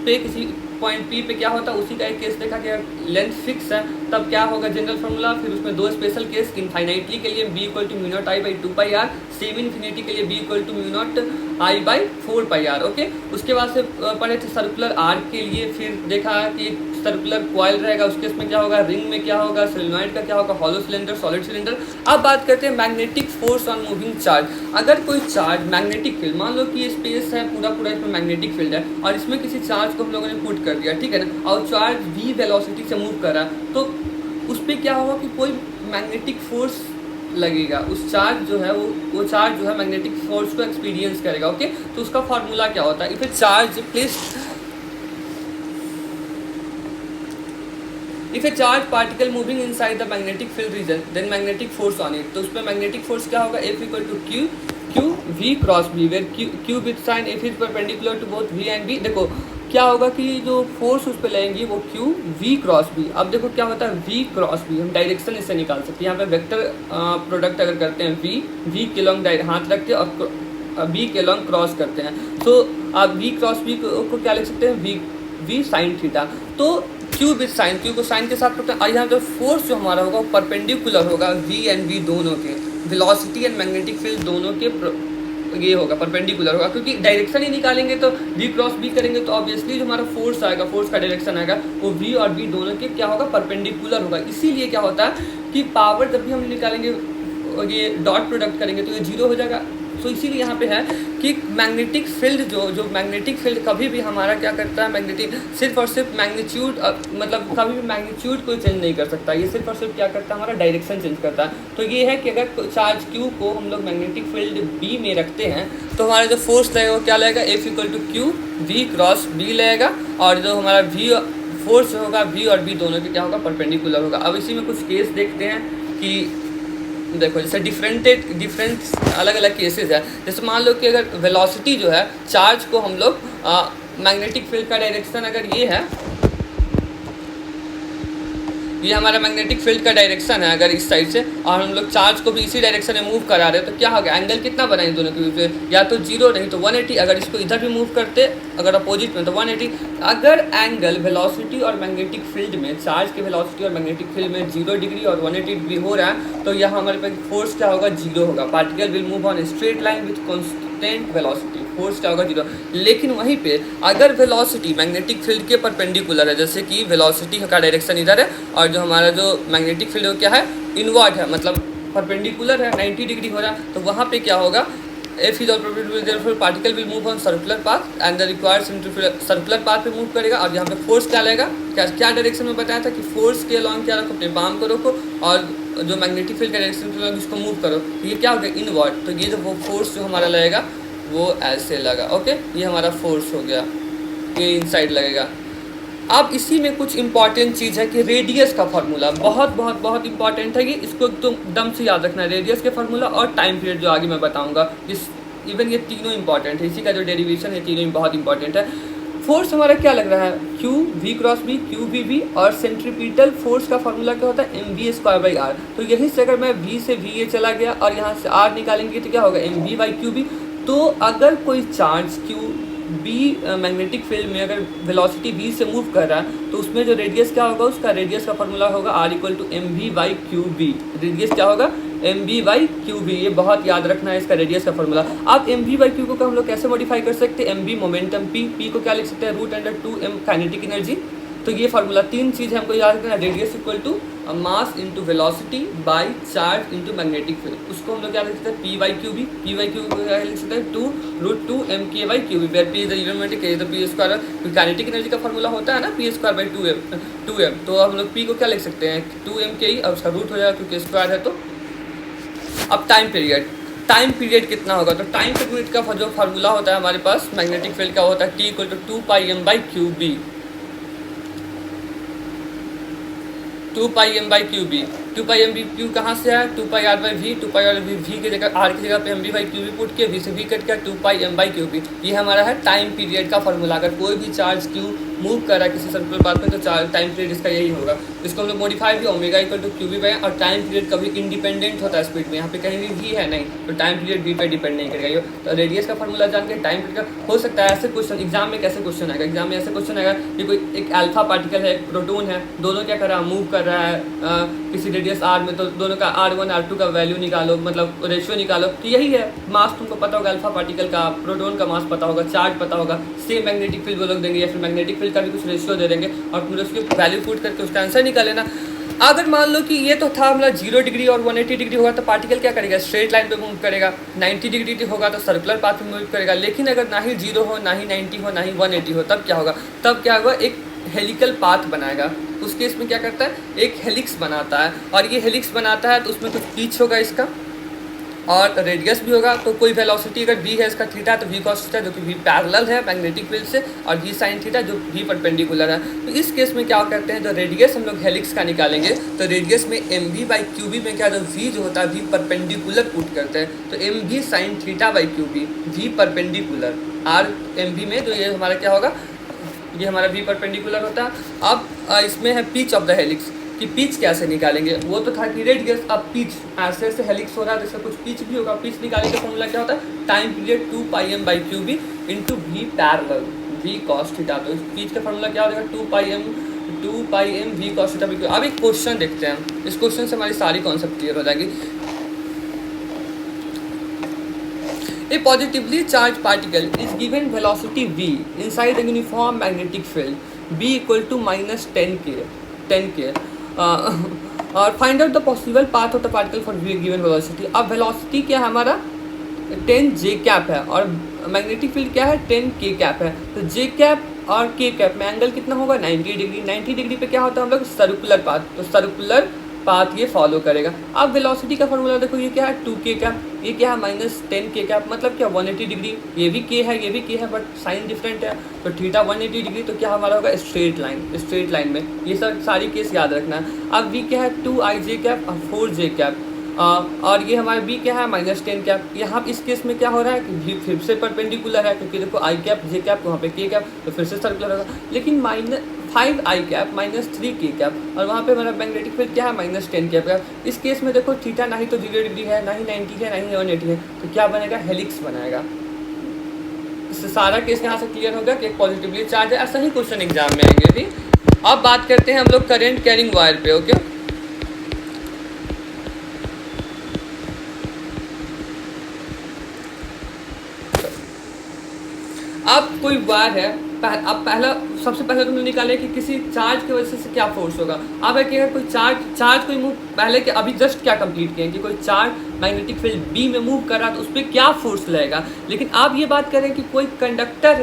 पे किसी पॉइंट पी पे क्या होता है, उसी का एक केस देखा कि लेंथ फिक्स है तब क्या होगा जनरल फार्मूला। फिर उसमें दो स्पेशल केस, इनफाइनाइटली के लिए B equal to mu not I by 2πr, same infinity के लिए B equal to mu not I by 4πr। Okay, उसके बाद से पढ़े थे सर्कुलर आर्क के लिए, फिर देखा कि सर्कुलर कॉइल रहेगा उस केस में क्या होगा, रिंग में क्या होगा, सोलेनॉइड का क्या होगा, हॉलो सिलेंडर, सॉलिड सिलेंडर। अब बात करते हैं magnetic force on moving charge. अगर कोई चार्ज मैग्नेटिक फील्ड, मान लो कि ये स्पेस है पूरा इसमें मैग्नेटिक फील्ड है और इसमें किसी चार्ज को हम लोगों ने पुट कर दिया, ठीक है ना, और चार्ज v वेलोसिटी से मूव कर रहा है, तो उस पर क्या होगा कि कोई मैग्नेटिक फोर्स लगेगा, उस चार्ज जो है वो चार्ज जो है मैग्नेटिक फोर्स को एक्सपीरियंस करेगा। ओके, तो उसका फार्मूला क्या होता है, if a charge placed if a charge particle moving inside the magnetic field region then magnetic force on it, तो उसमें मैग्नेटिक फोर्स क्या होगा, F equal to Q V cross B, where Q with sign F is perpendicular to both V and B. देखो क्या होगा कि जो force उस पर लगेंगी वो क्यू वी क्रॉस बी। अब देखो क्या होता है वी क्रॉस बी, हम डायरेक्शन इससे निकाल सकते हैं। यहाँ पे वेक्टर प्रोडक्ट अगर करते हैं वी के लॉन्ग हाथ रखते हैं और बी के लॉन्ग क्रॉस करते हैं, तो आप वी क्रॉस बी को क्या लिख सकते हैं, वी साइन थीटा। तो क्यू विथ साइन, क्यू को साइन के साथ रखते हैं और यहाँ पे फोर्स जो हमारा होगा परपेंडिकुलर होगा वी एंड वी दोनों के, वेलोसिटी एंड मैग्नेटिक फील्ड दोनों के ये होगा परपेंडिकुलर होगा, क्योंकि डायरेक्शन ही निकालेंगे तो वी क्रॉस बी करेंगे तो ऑब्वियसली जो हमारा फोर्स आएगा, फोर्स का डायरेक्शन आएगा वो वी और बी दोनों के क्या होगा, परपेंडिकुलर होगा। इसीलिए क्या होता है कि पावर जब भी हम निकालेंगे ये डॉट प्रोडक्ट करेंगे तो ये जीरो हो जाएगा। तो इसीलिए यहाँ पे है कि मैग्नेटिक फील्ड जो मैग्नेटिक फील्ड कभी भी हमारा क्या करता है, मैग्नेटिक सिर्फ और सिर्फ मैग्नीट्यूड, मतलब कभी भी मैग्नीट्यूड को चेंज नहीं कर सकता, ये सिर्फ और सिर्फ क्या करता है, हमारा डायरेक्शन चेंज करता है। तो ये है कि अगर चार्ज क्यू को हम लोग मैग्नेटिक फील्ड बी में रखते हैं तो हमारा जो फोर्स लगेगा वो क्या लगेगा, F equal to Q V cross B लगेगा, और जो हमारा वी फोर्स होगा वी और बी दोनों के क्या होगा, परपेंडिकुलर होगा। अब इसी में कुछ केस देखते हैं कि देखो जैसे डिफरेंट अलग अलग केसेस है। जैसे मान लो कि अगर वेलोसिटी जो है चार्ज को हम लोग मैग्नेटिक फील्ड का डायरेक्शन अगर ये है, ये हमारा मैग्नेटिक फील्ड का डायरेक्शन है अगर इस साइड से, और हम लोग चार्ज को भी इसी डायरेक्शन में मूव करा रहे हैं, तो क्या होगा, एंगल कितना बना इन दोनों के बीच में, या तो 0 नहीं तो 180। अगर इसको इधर भी मूव करते अगर अपोजिट में तो 180। अगर एंगल वेलोसिटी और मैग्नेटिक फील्ड में, चार्ज के वेलोसिटी और मैग्नेटिक फील्ड में 0 डिग्री और 180 डिग्री हो रहा है, तो यहाँ हमारे पास फोर्स क्या होगा, 0 होगा। Particle will move on straight line with constant velocity, force क्या होगा, 0। लेकिन वहीं पे अगर वेलोसिटी मैग्नेटिक फील्ड के परपेंडिकुलर है, जैसे कि वेलोसिटी का डायरेक्शन इधर है और जो हमारा जो मैग्नेटिक फील्ड है क्या है, इनवर्ड है, मतलब परपेंडिकुलर है, 90 डिग्री हो रहा है, तो वहाँ पे क्या होगा, F is all therefore particle will move on circular path and the required circular path पे मूव करेगा। और यहाँ पे फोर्स क्या लगेगा, क्या डायरेक्शन में बताया था कि फोर्स के अलॉन्ग क्या रखो, अपने पाम को रखो, और जो मैग्नेटिक फील्ड का डायरेक्शन के अलॉन्ग इसको मूव करो, तो ये क्या हो गया, इनवर्ड। तो ये जो वो फोर्स जो हमारा लगेगा वो ऐसे लगा, ओके, ये हमारा फोर्स हो गया, ये इनसाइड लगेगा। अब इसी में कुछ इंपॉर्टेंट चीज़ है कि रेडियस का फार्मूला बहुत बहुत बहुत इंपॉर्टेंट है, ये इसको एकदम से याद रखना है, रेडियस के फार्मूला और टाइम पीरियड जो आगे मैं बताऊंगा। इस इवन ये तीनों इंपॉर्टेंट है, इसी का जो डेरिवेशन है तीनों बहुत इंपॉर्टेंट है। फोर्स हमारा क्या लग रहा है, Q V cross B Q V V, और सेंट्रीपिटल फोर्स का फार्मूला क्या होता है, mv²/r। तो यहीं से अगर मैं V से VA चला गया और यहाँ से R निकालेंगे तो क्या होगा, mv/qb। तो अगर कोई charge Q B magnetic field में अगर वेलोसिटी V से मूव कर रहा है, तो उसमें जो रेडियस क्या होगा, उसका रेडियस का फार्मूला होगा R = mv/qb। रेडियस क्या होगा, mv/qb, ये बहुत याद रखना है इसका रेडियस का फार्मूला। अब mv/q को हम लोग कैसे मॉडिफाई कर सकते हैं, mv मोमेंटम, p को क्या लिख सकते हैं, √2m काइनेटिक एनर्जी। तो ये फार्मूला, तीन चीज़ हमको याद रखना है, radius = mass into velocity by charge into magnetic field. उसको हम लोग क्या लिख सकते हैं, p/qb, p/q को क्या लिख सकते हैं, 2√2mk/qb, where p is the unit, k is the p²। Kinetic energy का फार्मूला होता है ना p²/2m, तो हम लोग p को क्या लिख सकते हैं, 2mke, और उसका रूट हो जाएगा क्योंकि स्क्वायर है। तो अब टाइम पीरियड कितना होगा, तो टाइम पीरियड का जो फार्मूला होता है हमारे पास मैग्नेटिक फील्ड का होता है, t = 2πm/qb, 2πm/qb। 2πm/q कहाँ से है, 2πr/v, 2πr/v की जगह r की जगह पे mv/qb पुट के v से v कट गया, 2πm/qb। ये हमारा है टाइम पीरियड का फार्मूला। अगर कोई भी चार्ज q मूव कर रहा है किसी सर्कुलर पाथ में, तो टाइम पीरियड इसका यही होगा। इसको हम लोग मॉडिफाई भी ओमेगा = qb/, और टाइम पीरियड कभी इंडिपेंडेंट होता है स्पीड में, यहाँ पे कहीं भी v है नहीं, तो टाइम पीरियड v पे डिपेंड नहीं करेगा। तो रेडियस का फार्मूला जान के टाइम पीरियड का हो सकता है ऐसे क्वेश्चन एग्जाम में, कैसे क्वेश्चन आएगा, एग्जाम में ऐसे क्वेश्चन आएगा कि कोई एक अल्फा पार्टिकल है, एक प्रोटोन है, दोनों क्या कर रहा है, मूव कर रहा है किसी रेडियस r में, तो दोनों का r1 r2 का वैल्यू निकालो, मतलब रेशियो निकालो। तो यही है, मास तुमको पता होगा, अल्फा पार्टिकल का, प्रोटोन का मास पता होगा, चार्ज पता होगा, सेम मैग्नेटिक फील्ड वो लोग देंगे, या फिर मैग्नेटिक फील्ड का भी कुछ रेशियो दे देंगे, और तुम उसकी वैल्यू पुट करके उसका आंसर निकाल लेना। अगर मान लो कि ये तो था हमारा 0 डिग्री और 180 डिग्री होगा, तो पार्टिकल क्या करेगा, स्ट्रेट लाइन पे मूव करेगा। 90 डिग्री होगा तो सर्कुलर पाथ में मूव करेगा। लेकिन अगर ना ही 0 हो, ना ही 90 हो, ना ही 180 हो, तब क्या होगा, एक हेलिकल पाथ बनाएगा। उस केस में क्या करता है, एक हेलिक्स बनाता है, और ये हेलिक्स बनाता है तो उसमें कुछ पिच होगा इसका, और रेडियस भी होगा। तो कोई वेलोसिटी अगर v है इसका थीटा, तो v cos थीटा जो कि v पैरेलल है मैग्नेटिक फील्ड से, और v sin थीटा जो v परपेंडिकुलर है। तो इस केस में क्या करते हैं, जो रेडियस हम लोग हेलिक्स का निकालेंगे, तो रेडियस में mv/qb में क्या, जो v जो होता है v परपेंडिकुलर पुट करते हैं, तो mv sin थीटा/qb, v perpendicular, r mv में जो ये हमारा क्या होगा, ये हमारा v परपेंडिकुलर होता है। अब इसमें है पिच ऑफ द हेलिक्स, कि पिच कैसे निकालेंगे, वो तो था कि रेडियस, अब पिच ऐसे ऐसे हेलिक्स हो रहा है तो इसका कुछ पिच भी होगा। पिच निकालने का फॉर्मूला क्या होता है, time period 2πm/qb into v parallel v cos theta. तो इस पिच का फॉर्मूला क्या हो जाएगा, 2πm v cos थीटा। अब एक क्वेश्चन देखते हैं, इस क्वेश्चन से हमारी सारी कॉन्सेप्ट क्लियर हो जाएगी। A positively charged particle is given velocity v inside a uniform magnetic field b = -10k और find out the possible path of the particle for given velocity. अब वेलोसिटी क्या है हमारा, 10j कैप है, और magnetic field क्या है, 10k cap है। तो j कैप और k कैप में एंगल कितना होगा, 90 डिग्री। 90 डिग्री पे क्या होता है हम लोग, सर्कुलर पाथ, तो सर्कुलर पाथ ये फॉलो करेगा। अब वेलोसिटी का फॉर्मूला देखो, ये क्या है, 2k कैप, ये क्या है, -10k कैप, मतलब क्या, 180 डिग्री। ये भी k है, ये भी k है, बट साइन डिफरेंट है, तो थीटा 180 डिग्री। तो क्या हमारा होगा, स्ट्रेट लाइन में। ये सब सारी केस याद रखना है। अब v क्या है, 2ij कैप और 4j कैप। और ये हमारा बी क्या है -10 कैप। यहाँ इस केस में क्या हो रहा है कि भी फिर से परपेंडिकुलर है, क्योंकि देखो आई कैप जे कैप वहाँ पे के कैप, तो फिर से सर्कुलर होगा। लेकिन -5 आई कैप -3 के कैप, और वहाँ पे हमारा मैग्नेटिक फील्ड क्या है -10 कैप का। इस केस में देखो थीटा ना ही तो 0 डिग्री है, ना ही 90 है, ना ही 180 है, तो क्या बनेगा, हेलिक्स बनाएगा। इससे सारा केस यहाँ से क्लियर होगा कि एक पॉजिटिवली चार्ज है। ऐसा ही क्वेश्चन एग्जाम में आएंगे भी। अब बात करते हैं हम लोग करंट कैरिंग वायर पे। ओके, अब कोई वायर है, अब पहला सबसे पहले तुमने निकाले कि किसी चार्ज की वजह से क्या फोर्स होगा। अब है कि अगर कोई चार्ज कोई मूव, पहले के अभी जस्ट क्या कंप्लीट किए कि कोई चार्ज मैग्नेटिक फील्ड बी में मूव कर रहा है तो उस पर क्या फोर्स लगेगा। लेकिन आप ये बात करें कि कोई कंडक्टर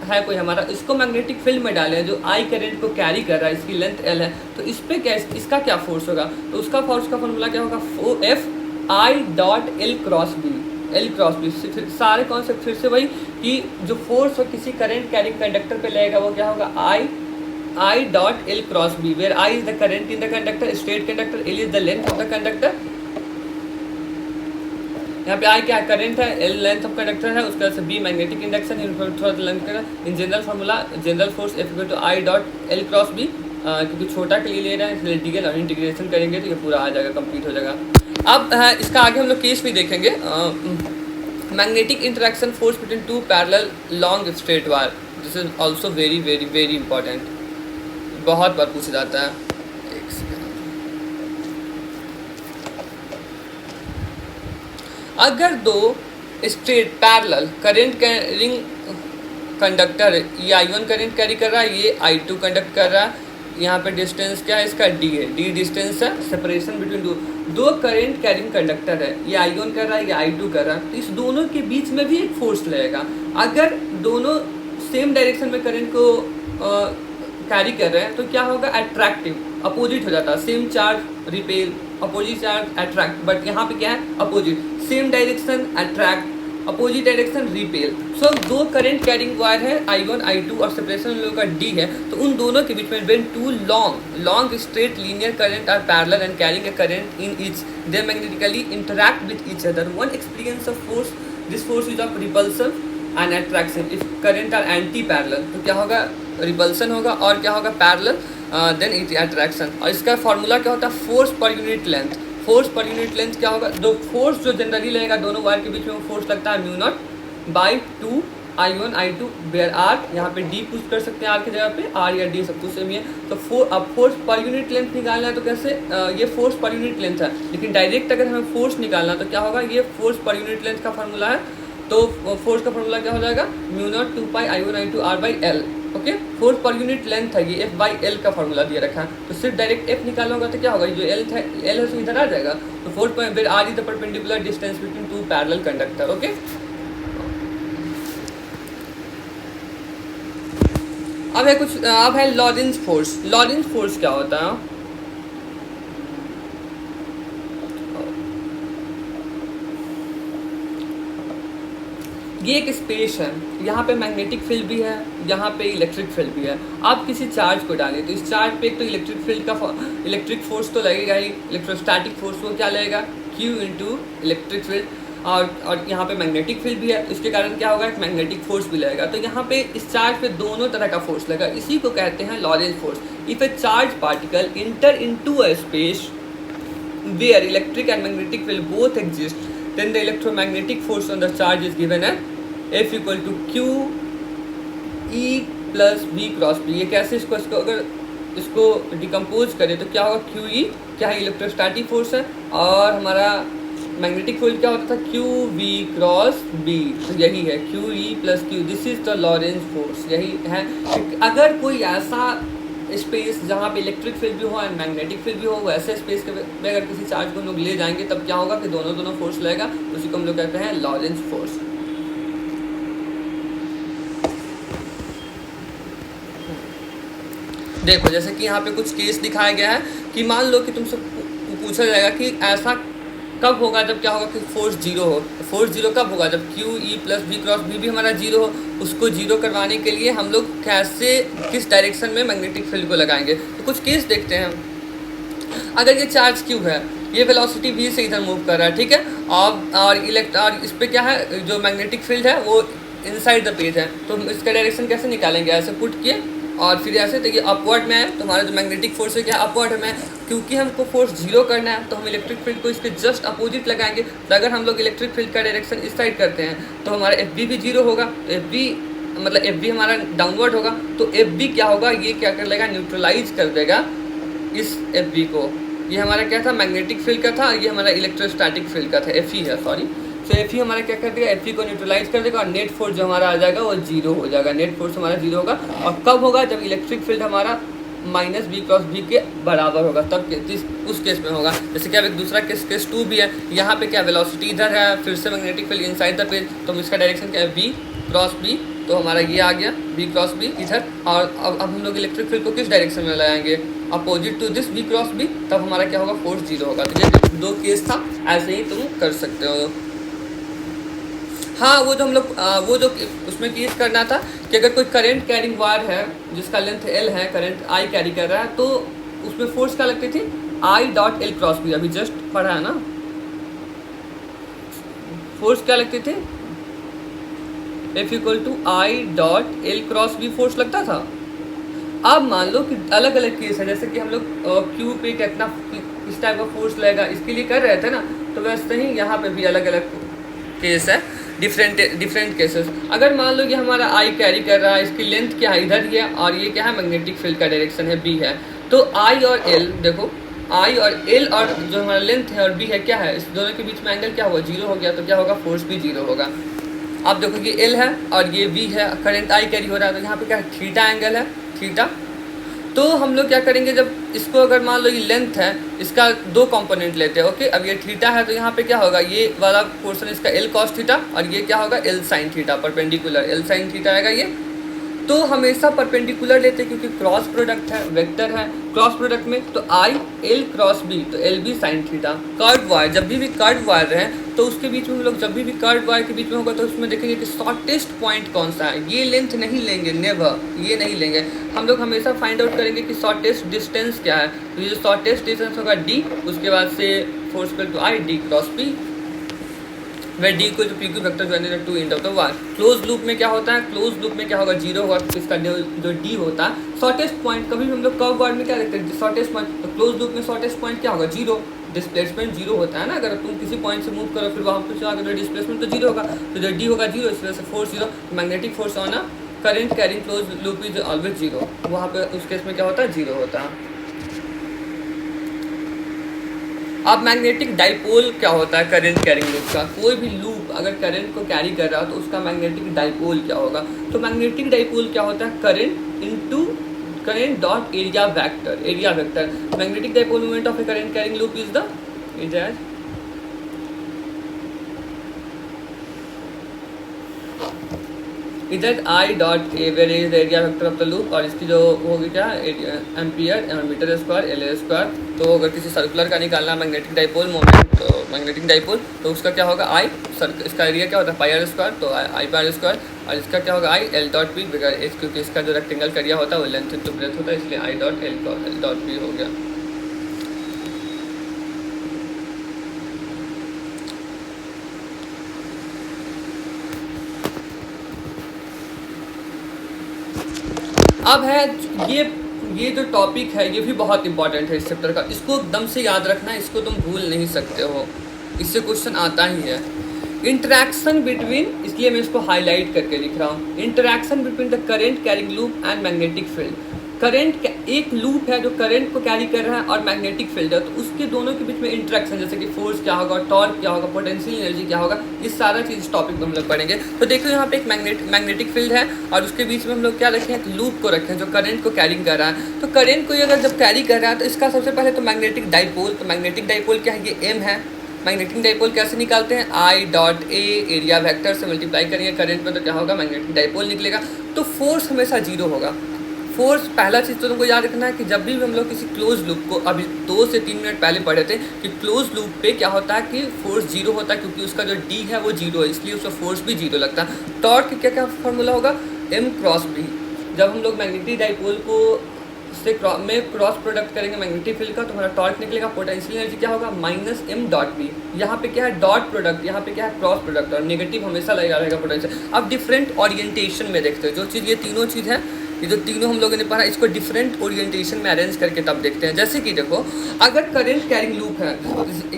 है कोई हमारा, इसको मैग्नेटिक फील्ड में डालें जो आई करंट को कैरी कर रहा है, इसकी लेंथ एल है, तो इस पर क्या इसका क्या फोर्स होगा। तो उसका फोर्स का फॉर्मूला क्या होगा, F I dot L cross B. फिर सारे कॉन्सेप्ट फिर से वही कि जो फोर्स हो किसी करंट कैरिंग कंडक्टर पे लगेगा वो क्या होगा, I dot L cross B, where I is the current in the conductor, straight conductor, L is the length of the conductor. यहाँ पे आई क्या है, करंट है, एल लेंथ ऑफ कंडक्टर है, उसके बाद से B magnetic induction in general formula, general force F equal to I dot L cross B. क्योंकि छोटा के लिए ले रहे हैं इसलिए डीएल और इंटीग्रेशन करेंगे तो ये पूरा आ जाएगा, कंप्लीट हो जाएगा। अब इसका आगे हम लोग केस भी देखेंगे, magnetic interaction force between two parallel long straight wire. This is also very very very important, बहुत बार पूछा जाता है। एक सेकेंड, अगर दो straight parallel current carrying conductor, ये I1 करंट कैरी कर रहा है, ये I2 कंडक्ट कर रहा है, यहाँ पे डिस्टेंस क्या है इसका, D है, D डिस्टेंस है सेपरेशन बिटवीन दो करंट कैरिंग कंडक्टर है, ये I1 कर रहा है, ये I2 कर रहा है, तो इस दोनों के बीच में भी एक फोर्स लगेगा। अगर दोनों सेम डायरेक्शन में करंट को कैरी कर रहे हैं तो क्या होगा, अट्रैक्टिव, अपोजिट हो जाता है, same charge repel, opposite charge attract, but यहाँ पे क्या है, opposite, same direction attract, opposite direction repel. So दो करंट कैरिंग वायर है I1 I2 और सेपरेशन उन लोगों का D है, तो उन दोनों के बीच में when two long straight linear current are parallel and carrying a current in each, they magnetically interact with each other, one experience of force, this force is of repulsion and attraction. If current are anti parallel तो क्या होगा, repulsion होगा, और क्या होगा, parallel, then it attraction. और इसका formula क्या होता है, फोर्स पर यूनिट लेंथ। फोर्स पर यूनिट लेंथ क्या होगा, दो फोर्स जो जनरली लगेगा दोनों वायर के बीच में वो फोर्स लगता है μ0/2 I1 I2 वेयर आर, यहाँ पे D पुश कर सकते हैं आर की जगह पे, आर या D सब कुछ सेम ही है। तो अब फोर्स पर यूनिट लेंथ निकालना है तो कैसे, ये फोर्स पर यूनिट लेंथ है, लेकिन डायरेक्ट अगर हमें फोर्स निकालना तो क्या होगा, ये फोर्स पर यूनिट लेंथ का फॉर्मूला है, तो फोर्स का फॉर्मूला क्या हो जाएगा, μ0 2π I1 I2 r/l। Okay, force पर यूनिट लेंथ है, ये F/L का फॉर्मूला दिया रखा है, तो सिर्फ डायरेक्ट F निकालना होगा तो क्या होगा, जो L है तो इधर आ जाएगा, तो फोर्स पर R is the perpendicular distance between two parallel conductor. Okay, अब है लॉरेंज फोर्स। लॉरेंज फोर्स क्या होता है, ये एक स्पेस है, यहाँ पे मैग्नेटिक फील्ड भी है, यहाँ पे इलेक्ट्रिक फील्ड भी है। आप किसी चार्ज को डालें तो इस चार्ज पे एक तो इलेक्ट्रिक फील्ड का इलेक्ट्रिक फोर्स तो लगेगा ही, इलेक्ट्रोस्टैटिक फोर्स वो क्या लगेगा, Q इंटू इलेक्ट्रिक फील्ड, और यहाँ पे मैग्नेटिक फील्ड भी है, इसके कारण क्या होगा, एक मैग्नेटिक फोर्स भी लगेगा। तो यहाँ पे इस चार्ज पे दोनों तरह का फोर्स लगेगा, इसी को कहते हैं Lorentz force. If a charge particle enter into a space where electric and magnetic field both exist, then the electromagnetic force on the charge is given as F equal to Q E plus V cross B। ये कैसे इसको अगर इसको decompose करें तो क्या होगा, Q E क्या है, इलेक्ट्रोस्टैटिक फोर्स है, और हमारा मैग्नेटिक फील्ड क्या होता था, Q V क्रॉस B, तो यही है Q E plus Q, this is the Lorentz force. यही है, अगर कोई ऐसा स्पेस जहाँ पे इलेक्ट्रिक फील्ड भी हो एंड मैग्नेटिक फील्ड भी हो, वैसे स्पेस में अगर किसी चार्ज को हम लोग ले जाएंगे तब क्या होगा कि दोनों फोर्स लगेगा, उसी को हम लोग कहते हैं लॉरेंज फोर्स। देखो जैसे कि यहाँ पे कुछ केस दिखाया गया है कि मान लो कि तुमसे पूछा जाएगा कि ऐसा कब होगा जब क्या होगा कि फोर्स जीरो हो। फोर्स जीरो कब होगा, जब Q E plus V cross B भी हमारा जीरो हो। उसको जीरो करवाने के लिए हम लोग कैसे, किस डायरेक्शन में मैग्नेटिक फील्ड को लगाएंगे, तो कुछ केस देखते हैं। अगर ये चार्ज Q है ये वेलोसिटी v से इधर मूव कर रहा है, ठीक है। और इस पे क्या है, जो मैग्नेटिक फील्ड है वो इनसाइड द पेज है, तो हम इसका डायरेक्शन कैसे निकालेंगे, ऐसे पुट किए और फिर ऐसे, तो ये अपवर्ड में है, तो हमारा जो मैग्नेटिक फोर्स है क्या अपवर्ड में है। क्योंकि हमको फोर्स जीरो करना है तो हम इलेक्ट्रिक फील्ड को इसके जस्ट अपोजिट लगाएंगे। तो अगर हम लोग इलेक्ट्रिक फील्ड का डायरेक्शन इस साइड करते हैं तो हमारा एफ भी जीरो होगा, तो एफ बी हमारा डाउनवर्ड होगा, तो एफ बी क्या होगा, ये क्या कर लेगा, न्यूट्रलाइज कर देगा इस एफ बी को। ये हमारा क्या था, मैग्नेटिक फील्ड का था, ये हमारा इलेक्ट्रोस्टैटिक फील्ड का था, एफ ई है सॉरी। तो एफ ई हमारा क्या कर देगा, एफ ई को न्यूट्रलाइज कर देगा और नेट फोर्स जो हमारा आ जाएगा वो जीरो हो जाएगा। नेट फोर्स हमारा जीरो होगा, और कब होगा, जब इलेक्ट्रिक फील्ड हमारा माइनस बी क्रॉस बी के बराबर होगा, तब उस केस में होगा। जैसे कि अब एक दूसरा केस 2 भी है, यहाँ पे क्या वेलोसिटी इधर है, फिर से magnetic field inside the page, तो इसका डायरेक्शन क्या है, बी क्रॉस बी, तो हमारा ये आ गया बी क्रॉस बी इधर। और अब हम लोग इलेक्ट्रिक फील्ड को किस डायरेक्शन में लगाएंगे, opposite to this B cross B, तब हमारा क्या होगा, फोर्स जीरो होगा। तो ये 2 केस था, ऐसे ही तुम कर सकते हो। हाँ, वो जो हम लोग वो जो उसमें केस करना था कि अगर कोई करंट कैरिंग वायर है जिसका लेंथ एल है, करंट आई कैरी कर रहा है, तो उसमें फोर्स क्या लगती थी, I dot L cross B, अभी जस्ट पढ़ा है ना, फोर्स क्या लगती थी, F equal to I dot L cross B force लगता था। अब मान लो कि अलग अलग केस है, जैसे कि हम लोग क्यू पे कितना किस टाइप का फोर्स लगेगा इसके लिए कर रहे थे ना, तो वैसे ही यहाँ पे भी अलग अलग केस है, डिफरेंट केसेस। अगर मान लो कि हमारा आई कैरी कर रहा है, इसकी लेंथ क्या है, इधर ही है, और ये क्या है, मैग्नेटिक फील्ड का डायरेक्शन है बी है, तो आई और एल देखो, आई और एल और जो हमारा लेंथ है और बी है क्या है, इस दोनों के बीच में एंगल क्या हुआ, जीरो हो गया, तो क्या होगा, फोर्स भी जीरो होगा। अब देखो ये एल है और ये वी है, करंट आई कैरी हो रहा है, तो यहाँ पे क्या है, थीटा एंगल है, थीटा। तो हम लोग क्या करेंगे, जब इसको अगर मान लो ये लेंथ है, इसका 2 कंपोनेंट लेते हैं, ओके। अब ये थीटा है, तो यहाँ पे क्या होगा, ये वाला पोर्शन इसका एल कॉस थीटा, और ये क्या होगा, L sine theta, perpendicular L sine theta आएगा ये। तो हमेशा परपेंडिकुलर लेते हैं क्योंकि क्रॉस प्रोडक्ट है, वेक्टर है, क्रॉस प्रोडक्ट में तो आई एल क्रॉस बी, तो L B sine theta. Curve wire, जब भी कर्व वायर रहे तो उसके बीच में हम लोग जब भी कर्व वायर के बीच में होगा तो उसमें देखेंगे कि शॉर्टेस्ट पॉइंट कौन सा है। ये लेंथ नहीं लेंगे, नेवर, ये नहीं लेंगे हम लोग, हमेशा फाइंड आउट करेंगे कि शॉर्टेस्ट डिस्टेंस क्या है। तो ये जो शॉर्टेस्ट डिस्टेंस होगा डी, उसके बाद से force equal to I D cross B, वह डी को जो पी क्यू वेक्टर जो two end of the wire. Close loop में क्या होता है, क्लोज लूप में क्या होगा, जीरो होगा, इसका जो डी होता है शॉर्टेस्ट पॉइंट। कभी हम लोग कर्व वायर में क्या देखते हैं, शॉर्टेस्ट पॉइंट, तो क्लोज लूप में शॉर्टेस्ट पॉइंट क्या होगा, जीरो, डिस्प्लेसमेंट जीरो होता है ना। अगर तुम किसी पॉइंट से मूव करो फिर वहाँ पे चला तो डिस्प्लेसमेंट तो जीरो होगा, तो जो डी होगा जीरो, इस वजह से force zero. Magnetic force on a current carrying close loop is always zero, वहाँ पे उस केस में क्या होता है, जीरो होता है। अब मैग्नेटिक डाइपोल क्या होता है, करंट कैरिंग लूप का। कोई भी लूप अगर करंट को कैरी कर रहा है तो उसका मैग्नेटिक डाइपोल क्या होगा। तो मैग्नेटिक डाइपोल क्या होता है, current into current dot area vector, area vector. Magnetic dipole moment of a current carrying loop is the इधर I dot A where is the area vector of the loop, और इसकी जो होगी क्या, ampere metre square L square. तो अगर किसी circular का निकालना मैग्नेटिक डाइपोल मोमेंट, तो मैग्नेटिक डाइपोल, तो उसका क्या होगा, आई इसका एरिया क्या होता है, पाई आर स्क्वायर, तो आई पाई आर स्क्वायर, और इसका क्या होगा, आई एल डॉट पी, बगैर एच, क्योंकि इसका जो रेक्टेंगल का एरिया होता है वो लेंथ इंटू ब्रेथ होता है, इसलिए आई डॉट एल डॉट पी हो गया। अब है ये जो टॉपिक है ये भी बहुत इंपॉर्टेंट है इस चैप्टर का, इसको एकदम से याद रखना, इसको तुम भूल नहीं सकते हो, इससे क्वेश्चन आता ही है। इंटरैक्शन बिटवीन, इसलिए मैं इसको हाईलाइट करके लिख रहा हूँ, interaction between the current carrying loop and magnetic field. Current एक लूप है जो करंट को कैरी कर रहा है और मैग्नेटिक फील्ड है, तो उसके दोनों के बीच में इंटरेक्शन, जैसे कि फोर्स क्या होगा, टॉर्क क्या होगा, पोटेंशियल एनर्जी क्या होगा, ये सारा चीज़ इस टॉपिक में हम लोग पढ़ेंगे। तो देखो यहाँ पे एक मैग्नेटिक फील्ड है और उसके बीच में हम लोग क्या रखें, एक लूप को रखें जो करंट को कैरिंग कर रहा है। तो करंट को अगर जब कैरी कर रहा है तो इसका सबसे पहले तो मैग्नेटिक डाइपोल, तो मैग्नेटिक डाइपोल क्या है, ये एम है। मैग्नेटिक डाइपोल कैसे निकालते हैं, आई डॉट ए एरिया वेक्टर से मल्टीप्लाई करेंगे करंट में, तो क्या होगा, मैग्नेटिक डाइपोल निकलेगा। तो फोर्स हमेशा जीरो होगा। फोर्स, पहला चीज़ तो तुमको याद रखना है कि जब भी हम लोग किसी क्लोज लूप को, अभी 2 से 3 मिनट पहले पढ़े थे कि क्लोज लूप पे क्या होता है कि फोर्स जीरो होता है, क्योंकि उसका जो डी है वो जीरो है, इसलिए उसका फोर्स भी जीरो लगता है। टॉर्क क्या क्या फार्मूला होगा, एम क्रॉस बी। जब हम लोग मैग्नेटिक डाइपोल को से में क्रॉस प्रोडक्ट करेंगे मैग्नेटिक फील्ड का तो हमारा टॉर्क निकलेगा। पोटेंशियल एनर्जी क्या होगा माइनस एम डॉट बी। यहाँ पे क्या है डॉट प्रोडक्ट, यहाँ पे क्या है क्रॉस प्रोडक्ट, और नेगेटिव हमेशा लगा रहेगा पोटेंशियल। अब डिफरेंट ओरिएंटेशन में देखते हैं जो चीज़, ये तीनों चीज़ है, ये जो तीनों हम लोगों ने पढ़ा इसको डिफरेंट ओरिएंटेशन में अरेंज करके तब देखते हैं। जैसे कि देखो अगर करंट कैरिंग लूप है,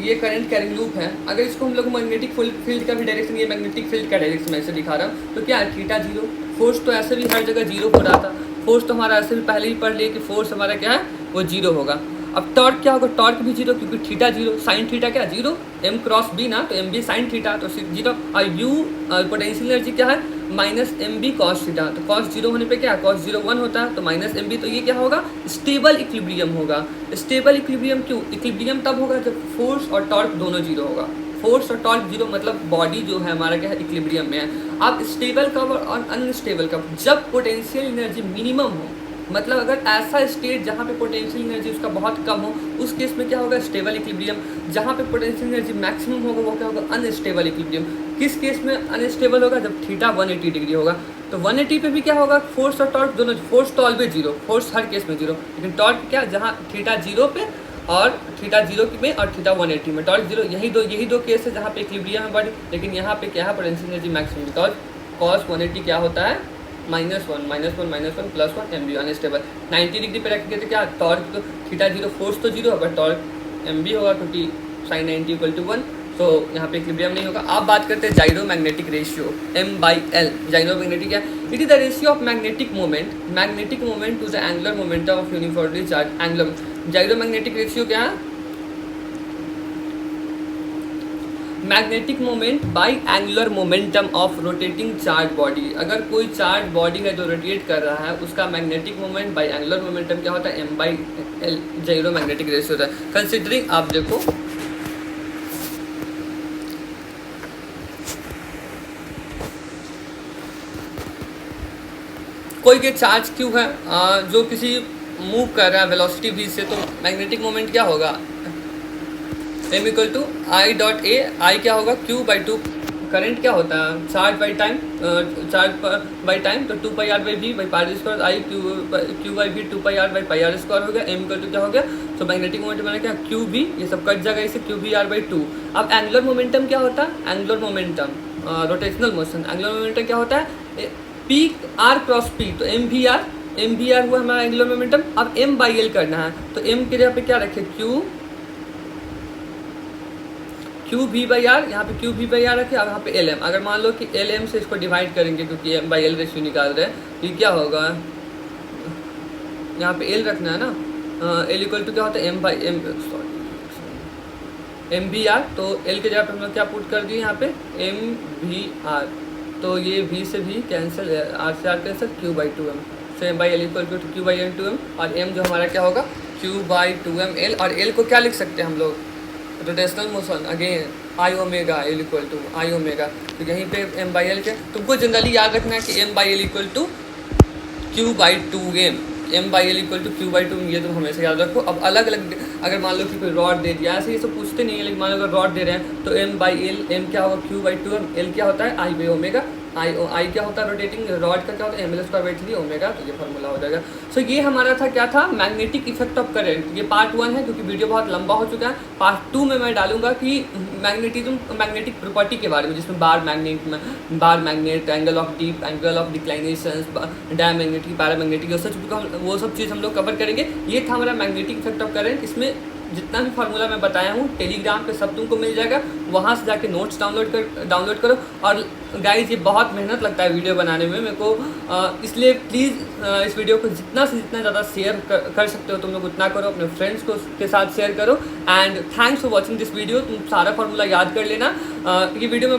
ये करंट कैरिंग लूप है, अगर इसको हम लोग मैग्नेटिक फील्ड का भी डायरेक्शन, ये मैग्नेटिक फील्ड का डायरेक्शन मैं ऐसे दिखा रहा हूँ, तो क्या है थीटा जीरो। फोर्स तो ऐसे भी हर जगह जीरो हो रहा था, फोर्स तो हमारा ऐसे भी पहले ही पढ़ लिए कि फोर्स हमारा क्या है वो जीरो होगा। अब टॉर्क क्या होगा, टॉर्क भी जीरो क्योंकि थीटा जीरो, साइन थीटा क्या जीरो, एम क्रॉस बी ना, तो एम बी साइन थीटा तो जीरो। और यू पोटेंशियल एनर्जी क्या है minus M B cos theta, तो कॉस जीरो होने पे क्या कॉस जीरो 1 होता है, तो माइनस एम बी, तो ये क्या होगा स्टेबल इक्विलिब्रियम होगा। स्टेबल इक्विलिब्रियम क्यों, इक्विलिब्रियम तब होगा जब फोर्स और टॉर्क दोनों जीरो होगा। फोर्स और टॉर्क जीरो मतलब बॉडी जो है हमारा क्या है इक्विलिब्रियम में है। अब स्टेबल कब और अनस्टेबल कब, जब पोटेंशियल एनर्जी मिनिमम हो, मतलब अगर ऐसा स्टेट जहाँ पे पोटेंशियल एनर्जी उसका बहुत कम हो उस केस में क्या होगा स्टेबल इक्विलिब्रियम। जहाँ पे पोटेंशियल एनर्जी मैक्सिमम होगा वो क्या होगा अनस्टेबल इक्विलिब्रियम। किस केस में अनस्टेबल होगा, जब थीटा 180 डिग्री होगा। तो 180 पे भी क्या होगा फोर्स और टॉर्क दोनों, फोर्स तो always zero, force her case में जीरो, लेकिन टॉर्क क्या जहाँ थीटा जीरो पे और थीटा जीरो में और थीटा 180 में टॉर्क जीरो, यही दो केस है जहाँ पे इक्विलिब्रियम है बॉडी। लेकिन यहाँ पे क्या है potential energy maximum, because cos 180 क्या होता है -1 plus 1 M B unstable. 90 degree पे रखेंगे तो क्या टॉर्क तो थीटा जीरो, फोर्स तो zero but torque M B होगा क्योंकि साइन 90 = 1, तो यहाँ पे इक्विलिब्रियम नहीं होगा। आप बात करते हैं gyro magnetic ratio M/L। Gyro magnetic क्या है, it is the ratio of magnetic moment to the angular momentum of uniformly charge angular. Gyro magnetic ratio क्या है, magnetic moment by angular momentum of rotating charge body. अगर कोई charge body है जो rotate कर रहा है उसका magnetic moment by angular momentum क्या होता है M/L जाइरो मैग्नेटिक रेशियो होता है। कंसिडरिंग आप देखो कोई के चार्ज क्यू है जो किसी मूव कर रहा है वेलोसिटी v से, तो मैग्नेटिक मोमेंट क्या होगा M = I.A। I क्या होगा Q/2। करंट क्या होता है चार्ज बाई टाइम, तो 2πr/v/πr², I Q/v 2πr/πr² हो गया। M = क्या हो गया, तो मैग्नेटिक मोमेंट बना क्या QV, ये सब कट जाएगा इसे QVR/2। अब एंगुलर मोमेंटम क्या होता है, angular momentum rotational motion, angular momentum क्या होता है P R क्रॉस P, तो MVR हुआ हमारा एंगुलर मोमेंटम। अब M/L करना है तो M के जगह पे क्या रखे QV/R, यहाँ पे QV/R रखे। अब यहाँ पे LM, अगर मान लो कि LM से इसको डिवाइड करेंगे क्योंकि M/L रेशियो निकाल रहे हैं, ये क्या होगा यहाँ पे L रखना है ना, L = क्या होता है MVR, तो L के जगह पे हम लोग क्या पुट कर दिए यहाँ पे MVR, तो ये V से V कैंसिल, R से R cancel, Q/2M, so M/L = Q/N2M, और M जो हमारा क्या होगा Q/2ML। और L को क्या लिख सकते हैं हम लोग rotational motion, again I⍵, L = I⍵, तो यहीं पे M/L के तुमको जनरली याद रखना है कि M/L = Q/2M, M/L = Q/2, ये तुम हमेशा याद रखो। अब अलग अलग अगर मान लो कि कोई रॉड दे दिया, ऐसे ये सब पूछते नहीं है, लेकिन मान लो अगर रॉड दे रहे हैं तो M/L, M क्या होगा Q/2M, L क्या होता है I/ω, I क्या होता है रोटेटिंग रॉड का क्या होता है ML² ω, तो ये फार्मूला हो जाएगा। सो ये हमारा था क्या था मैग्नेटिक इफेक्ट ऑफ करंट। ये पार्ट 1 है क्योंकि वीडियो बहुत लंबा हो चुका है। पार्ट 2 में मैं डालूंगा कि मैग्नेटिक प्रॉपर्टी के बारे में, जिसमें bar magnet, angle of declination, diamagnetic, paramagnetic, वो सब चीज़ हम लोग कवर करेंगे। ये था हमारा मैग्नेटिक इफेक्ट ऑफ करंट। इसमें जितना भी फार्मूला मैं बताया हूँ टेलीग्राम पे सब तुमको मिल जाएगा, वहाँ से जाके नोट्स डाउनलोड करो। और गाइज ये बहुत मेहनत लगता है वीडियो बनाने में मेरे को, इसलिए प्लीज़ इस वीडियो को जितना से जितना ज़्यादा शेयर कर सकते हो तुम लोग उतना करो, अपने फ्रेंड्स को के साथ शेयर करो। And thanks for watching this video. तुम सारा फार्मूला याद कर लेना। ये वीडियो में